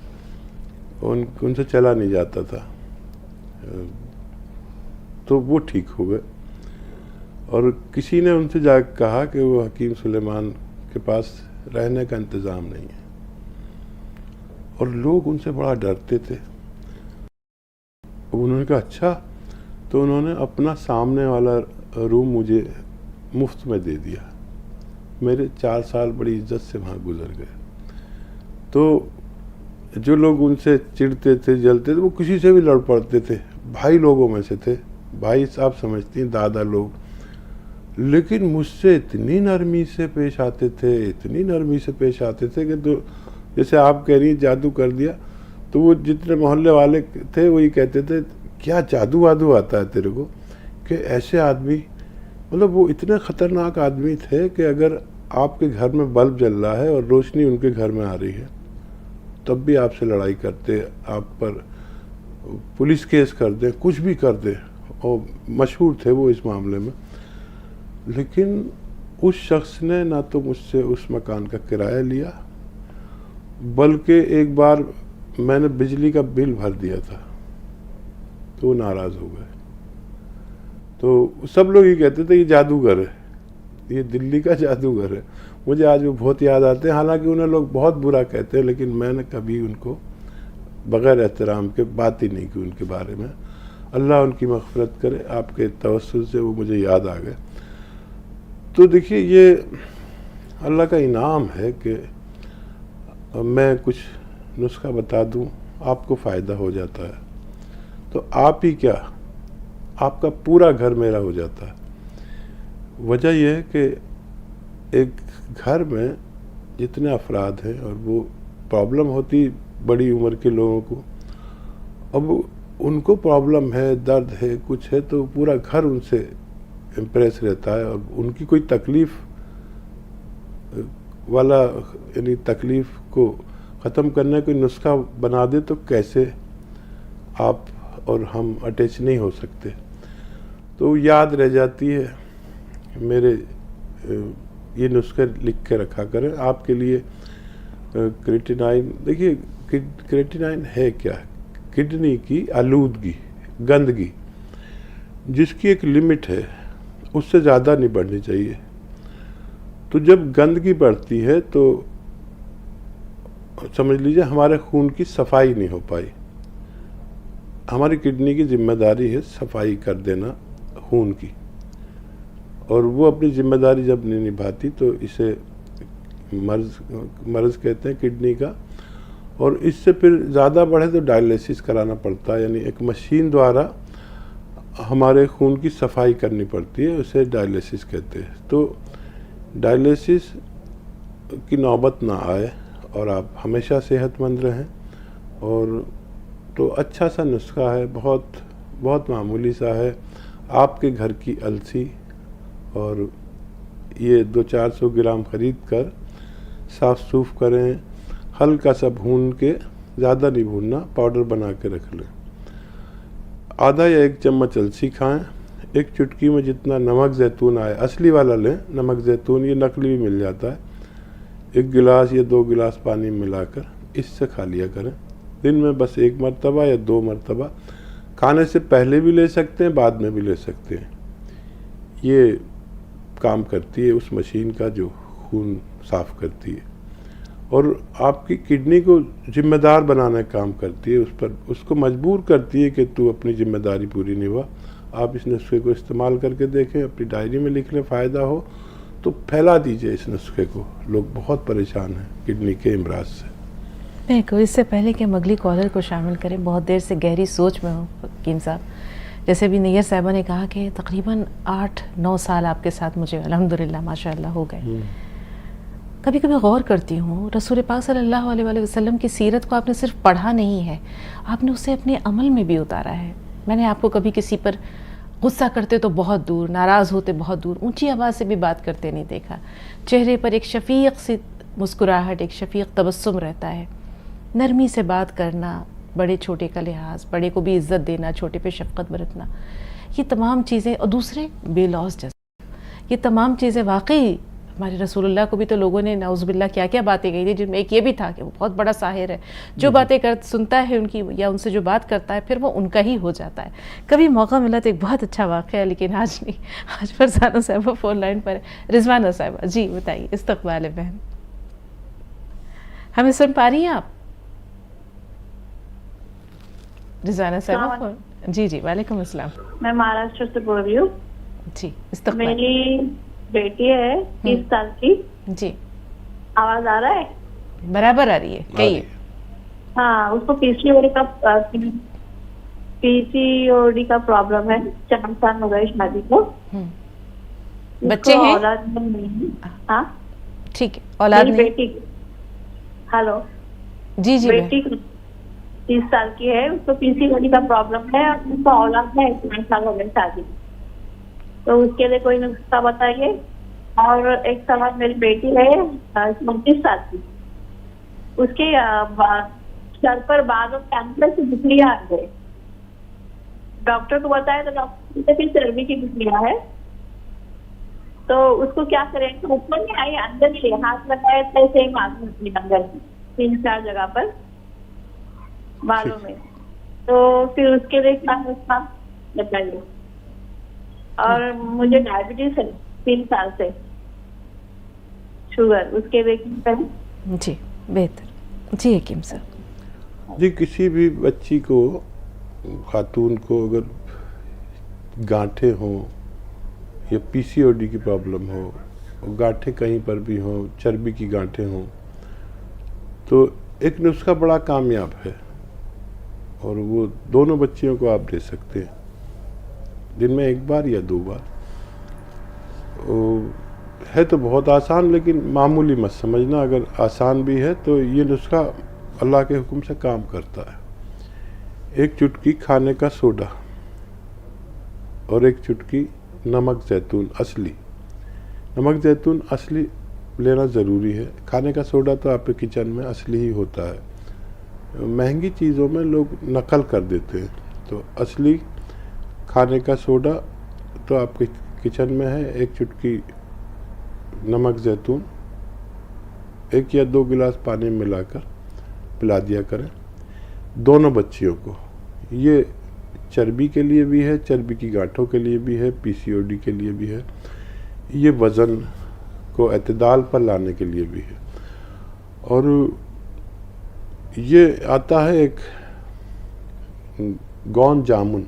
उनसे चला नहीं जाता था, तो वो ठीक हो गए। और किसी ने उनसे जाकर कहा कि वो हकीम सुलेमान के पास रहने का इंतज़ाम नहीं है, और लोग उनसे बड़ा डरते थे। उन्होंने कहा अच्छा, तो उन्होंने अपना सामने वाला रूम मुझे मुफ्त में दे दिया। मेरे 4 साल बड़ी इज्जत से वहाँ गुजर गए। तो जो लोग उनसे चिढ़ते थे, जलते थे, वो किसी से भी लड़ पड़ते थे, भाई लोगों में से थे, भाई साहब समझती हैं, दादा लोग। लेकिन मुझसे इतनी नरमी से पेश आते थे, इतनी नरमी से पेश आते थे कि तो जैसे आप कह रही जादू कर दिया, तो वो जितने मोहल्ले वाले थे वही कहते थे क्या जादू वादू आता है तेरे को, कि ऐसे आदमी, मतलब वो इतने ख़तरनाक आदमी थे कि अगर आपके घर में बल्ब जल रहा है और रोशनी उनके घर में आ रही है तब भी आपसे लड़ाई करते, आप पर पुलिस केस कर दें, कुछ भी कर दें, और मशहूर थे वो इस मामले में। लेकिन उस शख्स ने ना तो मुझसे उस मकान का किराया लिया, बल्कि एक बार मैंने बिजली का बिल भर दिया था तो वो नाराज़ हो गए। तो सब लोग ये कहते थे ये जादूगर है, ये दिल्ली का जादूगर है। मुझे आज वो बहुत याद आते हैं, हालांकि उन्हें लोग बहुत बुरा कहते हैं, लेकिन मैंने कभी उनको बग़ैर एहतराम के बात ही नहीं की उनके बारे में। अल्लाह उनकी मग़फ़िरत करे, आपके तवस्सुल से वो मुझे याद आ गए। तो देखिए, ये अल्लाह का इनाम है कि मैं कुछ नुस्खा बता दूं, आपको फ़ायदा हो जाता है, तो आप ही क्या, आपका पूरा घर मेरा हो जाता है। वजह यह है कि एक घर में जितने अफराद हैं, और वो प्रॉब्लम होती बड़ी उम्र के लोगों को, अब उनको प्रॉब्लम है, दर्द है, कुछ है, तो पूरा घर उनसे इम्प्रेस रहता है। और उनकी कोई तकलीफ़ वाला, यानी तकलीफ़ को ख़त्म करने कोई नुस्खा बना दे तो कैसे आप और हम अटैच नहीं हो सकते। तो याद रह जाती है। मेरे ये नुस्खे लिख के रखा करें आपके लिए। क्रेटिनाइन, देखिए क्रेटिनाइन है क्या? किडनी की आलूदगी, गंदगी, जिसकी एक लिमिट है, उससे ज़्यादा नहीं बढ़नी चाहिए। तो जब गंदगी बढ़ती है तो समझ लीजिए हमारे खून की सफाई नहीं हो पाई। हमारी किडनी की जिम्मेदारी है सफाई कर देना खून की, और वो अपनी जिम्मेदारी जब नहीं निभाती तो इसे मर्ज़ कहते हैं किडनी का। और इससे फिर ज़्यादा बढ़े तो डायलिसिस कराना पड़ता है, यानी एक मशीन द्वारा हमारे खून की सफाई करनी पड़ती है, उसे डायलिसिस कहते हैं। तो डायलिसिस की नौबत ना आए और आप हमेशा सेहतमंद रहें। और तो अच्छा सा नुस्खा है, बहुत बहुत मामूली सा है। आपके घर की अलसी और ये 200-400 ग्राम ख़रीद कर साफ़ सूफ करें, हल्का सा भून के, ज़्यादा नहीं भूनना, पाउडर बना के रख लें। आधा या 1 चम्मच अलसी खाएं। 1 चुटकी में जितना नमक ज़ैतून आए, असली वाला लें नमक ज़ैतून, ये नकली भी मिल जाता है। 1 गिलास या 2 गिलास पानी मिलाकर इससे खा लिया करें। दिन में बस 1 मरतबा या 2 मरतबा, खाने से पहले भी ले सकते हैं, बाद में भी ले सकते हैं। ये काम करती है उस मशीन का जो खून साफ करती है और आपकी किडनी को जिम्मेदार बनाने का काम करती है, उस पर उसको मजबूर करती है कि तू अपनी जिम्मेदारी पूरी निभा। आप इस नुस्खे को इस्तेमाल करके देखें, अपनी डायरी में लिख लें, फ़ायदा हो तो फैला दीजिए इस नुस्खे को। लोग बहुत परेशान हैं किडनी के इमराज से। बिल्कुल, इससे पहले कि हम अगली कॉलर को शामिल करें, बहुत देर से गहरी सोच में हूँ हकीम साहब। जैसे भी नैयर साहिबा ने कहा कि तकरीबन 8-9 साल आपके साथ मुझे अल्हम्दुलिल्लाह माशाअल्लाह हो गए। कभी कभी गौर करती हूँ, रसूल पाक सल्लल्लाहु अलैहि वसल्लम की सीरत को आपने सिर्फ पढ़ा नहीं है, आपने उसे अपने अमल में भी उतारा है। मैंने आपको कभी किसी पर गुस्सा करते तो बहुत दूर, नाराज़ होते बहुत दूर, ऊंची आवाज़ से भी बात करते नहीं देखा। चेहरे पर एक शफीक सी मुस्कुराहट, एक शफीक तबस्सुम रहता है। नरमी से बात करना, बड़े छोटे का लिहाज, बड़े को भी इज़्ज़त देना, छोटे पे शफ़क़त बरतना, ये तमाम चीज़ें, और दूसरे बेलौस जज़्बा, ये तमाम चीज़ें वाकई हमारे रसूलुल्लाह को भी तो लोगों ने नाउज़ुबिल्लाह क्या क्या बातें कही थी, जिनमें एक ये भी था कि वो बहुत बड़ा साहिर है, जो बातें सुनता है उनकी या उनसे जो बात करता है फिर वो उनका ही हो जाता है। कभी मौका मिला तो एक बहुत अच्छा वाक़या है, लेकिन आज नहीं। आज फरजाना साहिबा फ़ोन लाइन पर है। रिजवाना साहिबा जी बताइए, इस्तक़बाल है बहन, हमें सुन पा रही हैं आप? रिजवाना साहिबा फ़ोन, जी जी वालेकुम अस्सलाम। मैं महाराष्ट्र से बोल रही हूँ जी, इस्तक़बाल। मेरी बेटी है 30 साल की जी, आवाज आ रहा है? बराबर आ रही है, कहिए। हाँ, उसको पीसीओडी का प्रॉब्लम है, 4 साल हो गए शादी को। बच्चे हैं? औलाद नहीं है। हाँ ठीक है, औलाद नहीं? बेटी, हेलो जी जी, बेटी 30 साल की है, उसको पीसीओडी का प्रॉब्लम है और उसको औलाद है, 4 साल हो गए शादी। तो उसके लिए कोई नुस्खा बताइए। और एक सवाल, मेरी बेटी है 29 साल की, उसके सर पर बाल और कैंसर की गुठलियां आ गए। डॉक्टर को बताया तो डॉक्टर फिर चर्बी की गुठलियां है, तो उसको क्या करें? तो ऊपर नहीं आई, अंदर ही हाथ लगाए तो सेम आग निकली अंदर 3-4 जगह पर बालों में। तो फिर उसके लिए क्या नुस्खा बताइए। और मुझे डायबिटीज है 3 साल से, शुगर, उसके लिए क्या करें? जी बेहतर। जी हकीम साहब जी, किसी भी बच्ची को, खातून को अगर गांठें हों या पीसीओडी की प्रॉब्लम हो, गांठें कहीं पर भी हों, चर्बी की गांठें हों, तो एक नुस्खा बड़ा कामयाब है और वो दोनों बच्चियों को आप दे सकते हैं, दिन में 1 बार या 2 बार। है तो बहुत आसान, लेकिन मामूली मत समझना। अगर आसान भी है तो ये नुस्खा अल्लाह के हुक्म से काम करता है। 1 चुटकी खाने का सोडा और 1 चुटकी नमक ज़ैतून असली, नमक ज़ैतून असली लेना ज़रूरी है। खाने का सोडा तो आपके किचन में असली ही होता है, महंगी चीज़ों में लोग नकल कर देते हैं। तो असली खाने का सोडा तो आपके किचन में है। 1 चुटकी नमक ज़ैतून 1 या 2 गिलास पानी में मिलाकर पिला दिया करें दोनों बच्चियों को। ये चर्बी के लिए भी है, चर्बी की गांठों के लिए भी है, पीसीओडी के लिए भी है, ये वज़न को एतदाल पर लाने के लिए भी है। और ये आता है एक गोंद जामुन,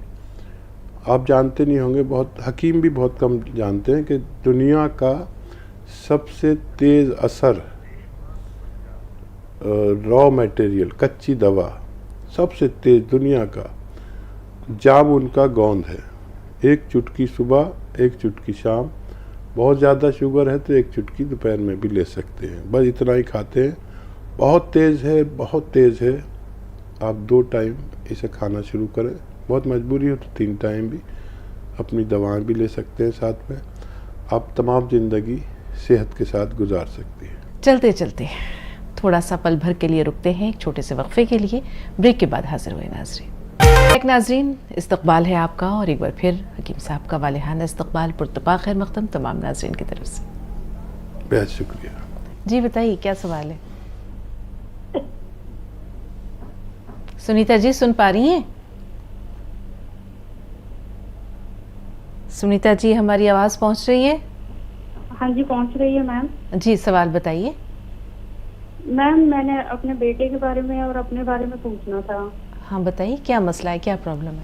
आप जानते नहीं होंगे, बहुत हकीम भी बहुत कम जानते हैं कि दुनिया का सबसे तेज़ असर रॉ मटेरियल, कच्ची दवा, सबसे तेज़ दुनिया का जामुन का गोंद है। 1 चुटकी सुबह, 1 चुटकी शाम। बहुत ज़्यादा शुगर है तो 1 चुटकी दोपहर में भी ले सकते हैं, बस इतना ही खाते हैं। बहुत तेज़ है, बहुत तेज़ है, आप 2 टाइम इसे खाना शुरू करें। बहुत मजबूरी हो तो 3 टाइम भी। अपनी दवाएं भी ले सकते हैं साथ में। आप तमाम ज़िंदगी सेहत के साथ गुजार सकती हैं। चलते चलते थोड़ा सा पल भर के लिए रुकते हैं, एक छोटे से वक्फे के लिए। ब्रेक के बाद हाजिर हुए नाजरीन। एक नाजरीन, इस्तकबाल है आपका और एक बार फिर हकीम साहब का वालिहाना इस्तकबाल पुरतपा खैर मक़दम तमाम नाजरीन की तरफ से। बेहद शुक्रिया। जी बताइए, क्या सवाल है? सुनीता जी सुन पा रही हैं? सुनीता जी हमारी आवाज़ पहुंच रही है? हाँ जी, पहुंच रही है मैम। जी, सवाल बताइए। मैम, मैंने अपने बेटे के बारे में और अपने बारे में पूछना था। हाँ बताइए, क्या मसला है, क्या प्रॉब्लम है?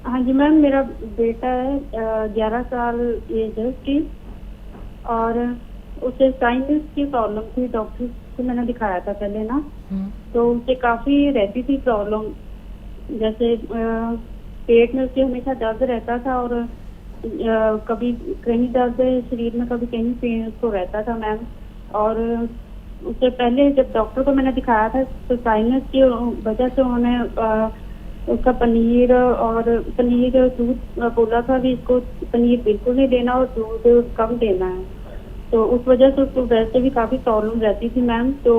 हाँ जी मैम, मेरा बेटा है 11 साल एज है उसकी, और उसे साइनस की प्रॉब्लम थी। डॉक्टर को मैंने दिखाया था पहले ना, तो उसे काफ़ी रहती थी प्रॉब्लम, जैसे पेट में उसके हमेशा दर्द रहता था, और कभी कहीं दर्द शरीर में, कभी कहीं पेन उसको रहता था मैम। और उससे पहले जब डॉक्टर को मैंने दिखाया था तो साइनस की वजह से उन्होंने उसका पनीर दूध बोला था कि इसको पनीर बिल्कुल नहीं देना और दूध कम देना है। तो उस वजह से उसको वैसे भी काफ़ी प्रॉब्लम रहती थी मैम। तो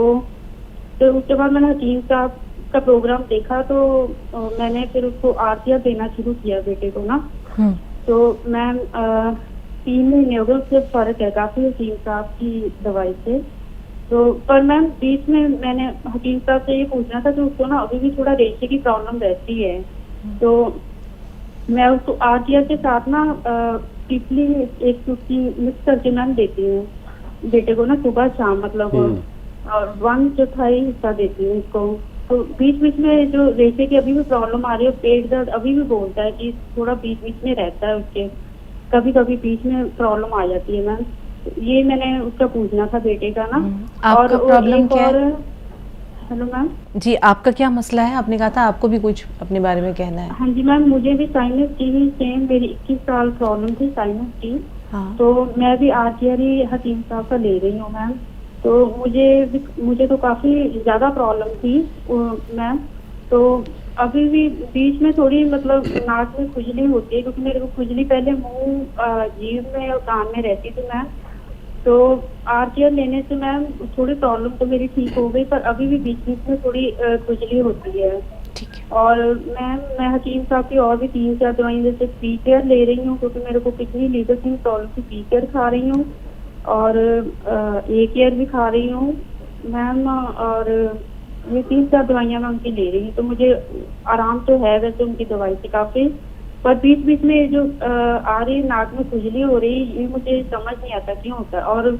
उसके बाद मैंने हकीम साहब का प्रोग्राम देखा, तो मैंने फिर उसको आरसीआर देना शुरू किया बेटे को ना। तो मैम 3 महीने हो गए, उससे फर्क है काफ़ी हकीम साहब की दवाई से। तो पर मैम बीच में मैंने हकीम साहब से ये पूछना था कि उसको ना अभी भी थोड़ा रेशे की प्रॉब्लम रहती है, तो मैं उसको आरटीआर के साथ ना टिफली एक चुटकी मिक्स करके मैम देती हूँ बेटे को ना, सुबह शाम, मतलब और 1/4 हिस्सा देती हूँ उसको। तो बीच बीच में जो रेशे की अभी भी प्रॉब्लम आ रही है, पेट दर्द अभी भी बोलता है कि थोड़ा बीच बीच में रहता है उसके, कभी कभी बीच में प्रॉब्लम आ जाती है मैम। ये मैंने उसका पूछना था बेटे का ना। आपका प्रॉब्लम क्या है? हेलो मैम जी, आपका क्या मसला है? आपने कहा था आपको भी कुछ अपने बारे में कहना है। हाँ जी मैम, मुझे भी साइनस की ही सेम, मेरी 21 साल प्रॉब्लम थी साइनस की। हाँ। तो मैं भी आरटीआर ही हकीम साहब का ले रही हूँ मैम। तो मुझे तो काफ़ी ज़्यादा प्रॉब्लम थी मैम। तो अभी भी बीच में थोड़ी मतलब नाक में खुजली होती है, क्योंकि मेरे को खुजली पहले मुंह जीभ में और कान में रहती थी मैम। तो आरटीआर लेने से मैम थोड़ी प्रॉब्लम तो मेरी ठीक हो गई, पर अभी भी बीच बीच में थोड़ी खुजली होती है। ठीक है। और मैम मैं हकीम साहब की और भी 3-4 दवाई, जैसे पी केयर ले रही हूँ, क्योंकि मेरे को कितनी लीवर की प्रॉब्लम की पी केयर खा रही हूँ, और ए केयर भी खा रही हूँ मैम, और ये 3-4 दवाइयाँ मैं उनकी ले रही हूँ। तो मुझे आराम तो है वैसे उनकी दवाई से काफ़ी, पर बीच बीच में जो आ रही नाक में खुजली हो रही, ये मुझे समझ नहीं आता क्यों होता है। और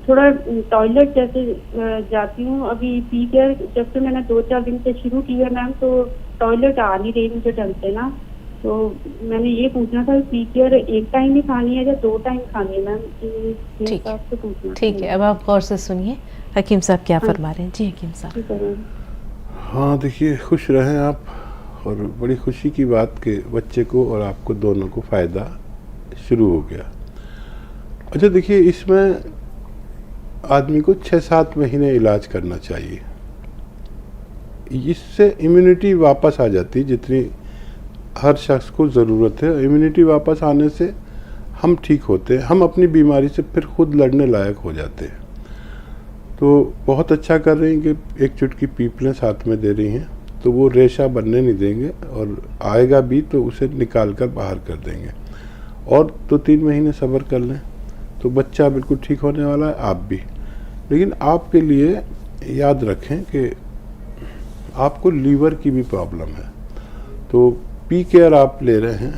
थोड़ा टॉयलेट जैसे जाती हूँ, अभी पी केयर जब से मैंने 2-4 दिन से शुरू किया मैम, तो टॉयलेट आ नहीं रही मुझे ढंग से ना। तो मैंने ये पूछना था पी केयर एक टाइम ही खानी है या 2 टाइम खानी है मैम? ठीक है, ठीक है। अब आप गौर से सुनिए हकीम साहब क्या फरमा रहे हैं। जी हकीम साहब। हाँ देखिए, खुश रहें आप, और बड़ी खुशी की बात कि बच्चे को और आपको दोनों को फ़ायदा शुरू हो गया। अच्छा देखिए, इसमें आदमी को 6-7 महीने इलाज करना चाहिए, इससे इम्यूनिटी वापस आ जाती है जितनी हर शख्स को ज़रूरत है। इम्यूनिटी वापस आने से हम ठीक होते हैं, हम अपनी बीमारी से फिर खुद लड़ने लायक हो जाते हैं। तो बहुत अच्छा कर रही हैं कि एक चुटकी पीपलें साथ में दे रही हैं, तो वो रेशा बनने नहीं देंगे, और आएगा भी तो उसे निकाल कर बाहर कर देंगे। और 2-3 महीने सब्र कर लें तो बच्चा बिल्कुल ठीक होने वाला है, आप भी। लेकिन आपके लिए याद रखें कि आपको लीवर की भी प्रॉब्लम है, तो पी केयर आप ले रहे हैं,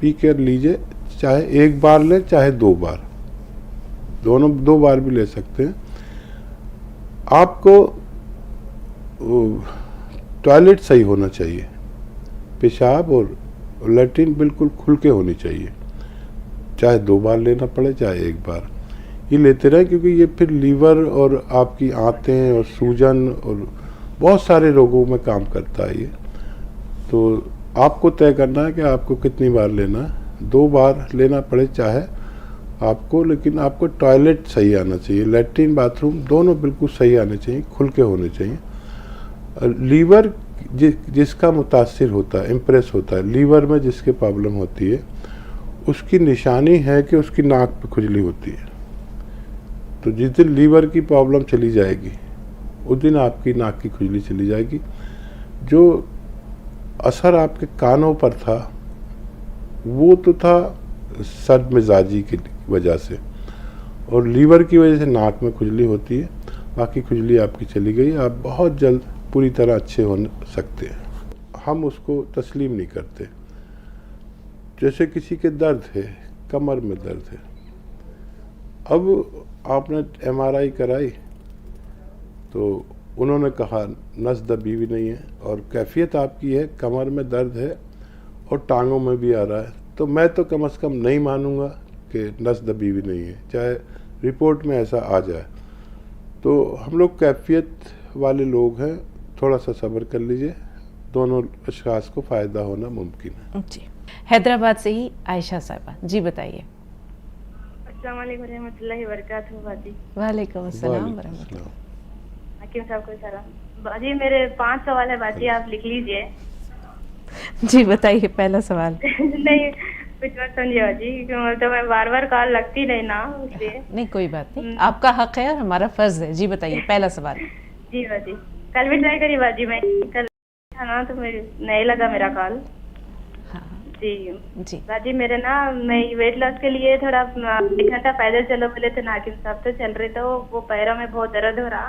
पी केयर लीजिए, चाहे 1 बार लें चाहे 2 बार, दोनों 2 बार भी ले सकते हैं। आपको टॉयलेट सही होना चाहिए, पेशाब और लैट्रिन बिल्कुल खुल के होनी चाहिए, चाहे 2 बार लेना पड़े चाहे 1 बार, ये लेते रहें, क्योंकि ये फिर लीवर और आपकी आंतें और सूजन और बहुत सारे रोगों में काम करता है ये। तो आपको तय करना है कि आपको कितनी बार लेना है, 2 बार लेना पड़े चाहे आपको, लेकिन आपको टॉयलेट सही आना चाहिए, लैट्रिन बाथरूम दोनों बिल्कुल सही आने चाहिए, खुल के होने चाहिए। लीवर जिसका मुतासिर होता है, इम्प्रेस होता है, लीवर में जिसके प्रॉब्लम होती है, उसकी निशानी है कि उसकी नाक पे खुजली होती है। तो जिस दिन लीवर की प्रॉब्लम चली जाएगी उस दिन आपकी नाक की खुजली चली जाएगी। जो असर आपके कानों पर था वो तो था सर्द मिजाजी की वजह से, और लीवर की वजह से नाक में खुजली होती है, बाकी खुजली आपकी चली गई, आप बहुत जल्द पूरी तरह अच्छे हो सकते हैं। हम उसको तस्लीम नहीं करते। जैसे किसी के दर्द है, कमर में दर्द है, अब आपने MRI कराई तो उन्होंने कहा नस दबी भी नहीं है और कैफियत आपकी है, कमर में दर्द है और टांगों में भी आ रहा है, तो मैं तो कम से कम नहीं मानूंगा कि नस दबी भी नहीं है, चाहे रिपोर्ट में ऐसा आ जाए। तो हम लोग कैफियत वाले लोग हैं, थोड़ा सा सब्र कर लीजिए, दोनों अशखास को फ़ायदा होना मुमकिन है। जी, हैदराबाद से ही आयशा साहिबा, जी बताइए। अस्सलाम वालेकुम रहमतुल्लाहि व बरकातहू बाजी। वालेकुम अस्सलाम वालेकुम वरहमतुल्लाह। अस्सलाम। हकीम साहब को सलाम। बाजी मेरे 5 सवाल है बाजी, आप लिख लीजिए। जी बताइए पहला सवाल। नहीं कुछ मत समझिए बाजी, तो मैं बार बार कॉल लगती नहीं ना, इसलिए। नहीं कोई बात नहीं, आपका हक है और हमारा फर्ज है। जी बताइए पहला सवाल। जी बाजी, कल भी ट्राई करी बाजी, मैं कल था ना तो मेरे नहीं लगा मेरा कॉल। हाँ जी जी बाजी, मेरे ना मैं वेट लॉस के लिए थोड़ा 1 घंटा पैदल चलो बोले थे ना हकीम साहब, तो चल रहे, तो वो पैरों में बहुत दर्द हो रहा,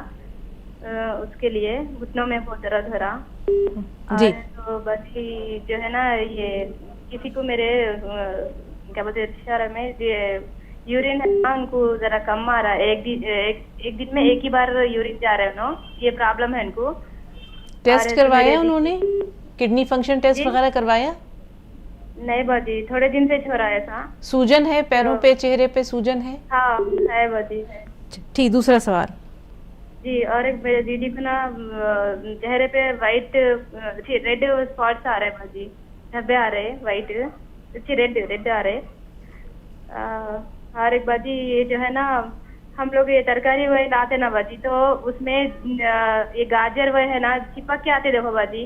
उसके लिए घुटनों में बहुत दर्द हो रहा। जी। और तो बाकी जो है ना, ये किसी को मेरे क्या बोलते हैं शहर में यूरिन है ना, उनको जरा कम आ रहा है, एक दिन में 1 ही बार यूरिन जा रहे हैं ना, ये प्रॉब्लम है इनको। टेस्ट करवाया उन्होंने, किडनी फंक्शन टेस्ट जी? वगैरह करवाया? नहीं बाजी, थोड़े दिन से हो रहा है ऐसा। सूजन है पैरों पे, चेहरे पे सूजन है? हाँ है बाजी। ठीक, दूसरा सवाल। जी, और एक मेरे दीदी को ना चेहरे पे वाइट रेड स्पॉट्स आ रहे हैं बाजी, धब्बे आ रहे हैं वाइट, रेड आ रहे। और एक बाजी ये जो है ना, हम लोग ये तरकारी वही लाते ना बाजी, तो उसमें ये गाजर वह है ना चिपक के आते, देखो बाजी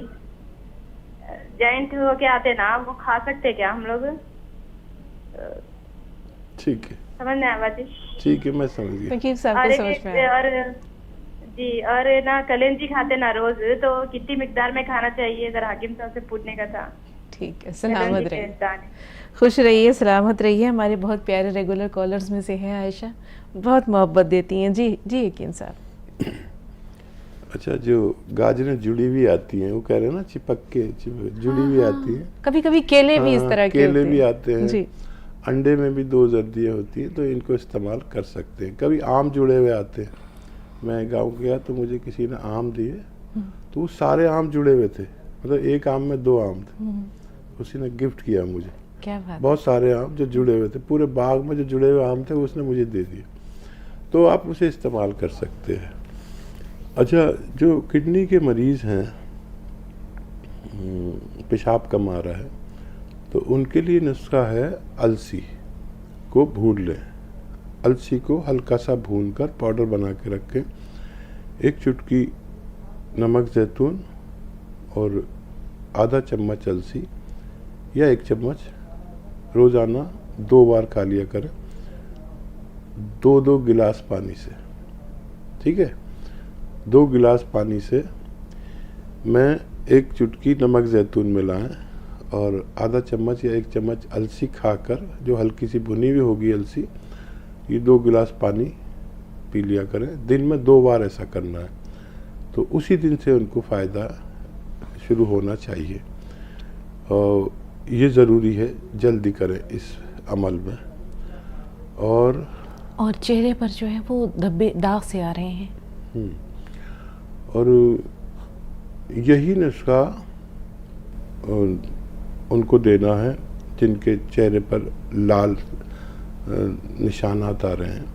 जॉइंट हो के आते ना, वो खा सकते क्या हम लोग? ठीक है, समझ में आया बाजी? ठीक है, मैं समझ गया। वकील साहब और को समझ में आया। और जी, और ना कलेंजी खाते ना रोज, तो कितनी मिकदार में खाना चाहिए, अगर हाकिम साहब से पूछने का था। ठीक है, सलामत कलेंजी के रहिए, दाने। खुश रहिए, सलामत रहिए। हमारे बहुत प्यारे रेगुलर कॉलर्स में से हैं आयशा, बहुत मोहब्बत देती हैं। जी जी यकीन साहब। अच्छा, जो गाजरें जुड़ी हुई आती हैं, वो कह रहे हैं ना चिपक के जुड़ी हुई आती हैं। कभी कभी केले भी इस हाँ, तरह के केले होते भी हैं। आते हैं। जी अंडे में भी 2 जर्दियाँ होती हैं, तो इनको इस्तेमाल कर सकते हैं। कभी आम जुड़े हुए आते हैं, मैं गांव गया तो मुझे किसी ने आम दिए, तो वो सारे आम जुड़े हुए थे, मतलब एक आम में 2 आम थे, उसी ने गिफ्ट किया मुझे। क्या बात। बहुत सारे आम जो जुड़े हुए थे, पूरे बाग में जो जुड़े हुए आम थे उसने मुझे दे दिए, तो आप उसे इस्तेमाल कर सकते हैं। अच्छा, जो किडनी के मरीज़ हैं, पेशाब कम आ रहा है, तो उनके लिए नुस्खा है अलसी को भून लें। अलसी को हल्का सा भूनकर पाउडर बना के रखें, 1 चुटकी नमक ज़ैतून और आधा चम्मच अलसी या 1 चम्मच रोज़ाना 2 बार खा लिया करें, 2-2 गिलास पानी से। ठीक है, 2 गिलास पानी से मैं 1 चुटकी नमक ज़ैतून मिलाएं और आधा चम्मच या 1 चम्मच अलसी खाकर, जो हल्की सी भुनी हुई होगी अलसी, ये 2 गिलास पानी पी लिया करें। दिन में 2 बार ऐसा करना है, तो उसी दिन से उनको फ़ायदा शुरू होना चाहिए। और ये ज़रूरी है, जल्दी करें इस अमल में। और चेहरे पर जो है वो धब्बे दाग से आ रहे हैं। और यही नुस्खा उनको देना है जिनके चेहरे पर लाल निशानात आ रहे हैं।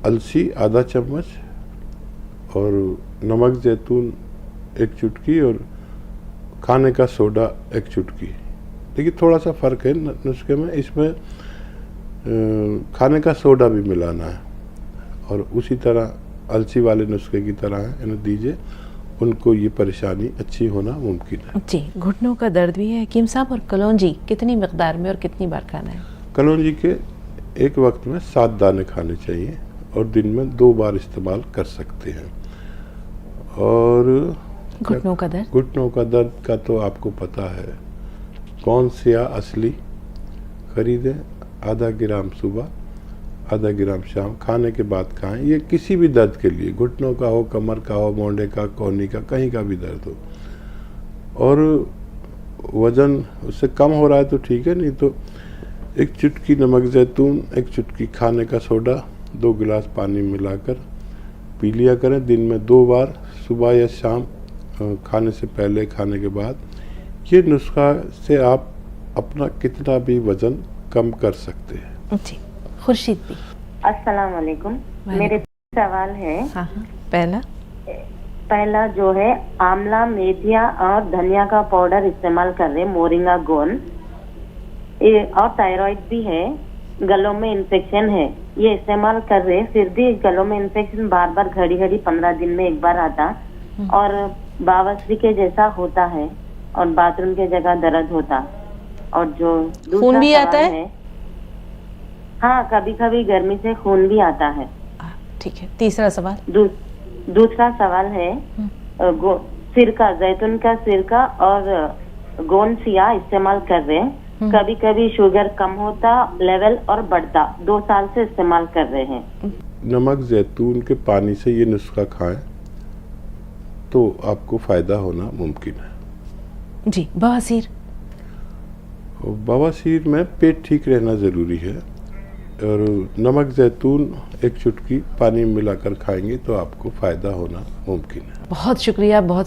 अलसी आधा चम्मच और नमक ज़ैतून 1 चुटकी और खाने का सोडा 1 चुटकी। देखिए थोड़ा सा फ़र्क है नुस्खे में, इसमें खाने का सोडा भी मिलाना है और उसी तरह अलसी वाले नुस्खे की तरह इन्हें दीजिए, उनको ये परेशानी अच्छी होना मुमकिन है। जी, घुटनों का दर्द भी है हकीम साहब, और कलौंजी कितनी मिकदार में और कितनी बार खाना है? कलौंजी के एक वक्त में 7 दाने खाने चाहिए और दिन में 2 बार इस्तेमाल कर सकते हैं। और घुटनों का दर्द? घुटनों का दर्द का तो आपको पता है, कौन सा असली खरीदें, आधा ग्राम सुबह, आधा ग्राम शाम, खाने के बाद खाएं। ये किसी भी दर्द के लिए, घुटनों का हो, कमर का हो, मोंढे का, कोहनी का, कहीं का भी दर्द हो। और वज़न उससे कम हो रहा है तो ठीक है, नहीं तो 1 चुटकी नमक जैतून, 1 चुटकी खाने का सोडा, 2 गिलास पानी मिलाकर पी लिया करें दिन में 2 बार, सुबह या शाम, खाने से पहले, खाने के बाद। ये नुस्खा से आप अपना कितना भी वजन कम कर सकते हैं। जी, खुर्शीद भी। अस्सलाम वालेकुम। मेरे सवाल है। हाँ हाँ। पहला जो है, आंवला, मेथिया और धनिया का पाउडर इस्तेमाल कर रहे, मोरिंगा गोंद, और थायराइड भी है, गलों में इन्फेक्शन है, ये इस्तेमाल कर रहे, फिर भी गलों में इन्फेक्शन बार बार घड़ी घड़ी 15 दिन में एक बार आता, और बावस्त्री के जैसा होता है, और बाथरूम के जगह दर्द होता, और जो खून भी आता है? हाँ, कभी कभी गर्मी से खून भी आता है। ठीक है। तीसरा सवाल। दूसरा सवाल है, सिरका, जैतून का सिरका और गोंद सिया इस्तेमाल कर रहे हैं, कभी कभी शुगर कम होता लेवल और बढ़ता, 2 साल से इस्तेमाल कर रहे हैं। नमक जैतून के पानी से ये नुस्खा खाएं तो आपको फायदा होना मुमकिन है। जी। बवासीर। बवासीर में पेट ठीक रहना ज़रूरी है, और नमक जैतून 1 चुटकी पानी मिलाकर खाएंगे तो आपको फ़ायदा होना मुमकिन है। बहुत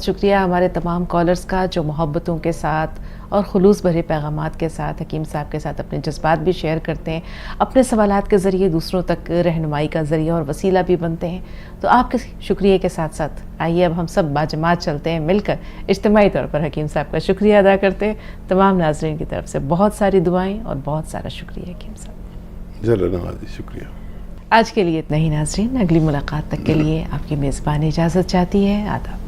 शुक्रिया हमारे तमाम कॉलर्स का, जो मोहब्बतों के साथ और खुलूस भरे पैगामात के साथ हकीम साहब के साथ अपने जज्बात भी शेयर करते हैं, अपने सवालात के ज़रिए दूसरों तक रहनुमाई का ज़रिया और वसीला भी बनते हैं। तो आपके शुक्रिया के साथ साथ आइए अब हम सब बाजमात चलते हैं, मिलकर इज्तिमाई तौर पर हकीम साहब का शुक्रिया अदा करते हैं। तमाम नाज़रीन की तरफ से बहुत सारी दुआएँ और बहुत सारा शुक्रिया हकीम साहब। जल्द नवाज़ी, शुक्रिया। आज के लिए इतना ही नाज़रीन, अगली मुलाकात तक के लिए आपकी मेज़बान इजाज़त चाहती है। आदाब।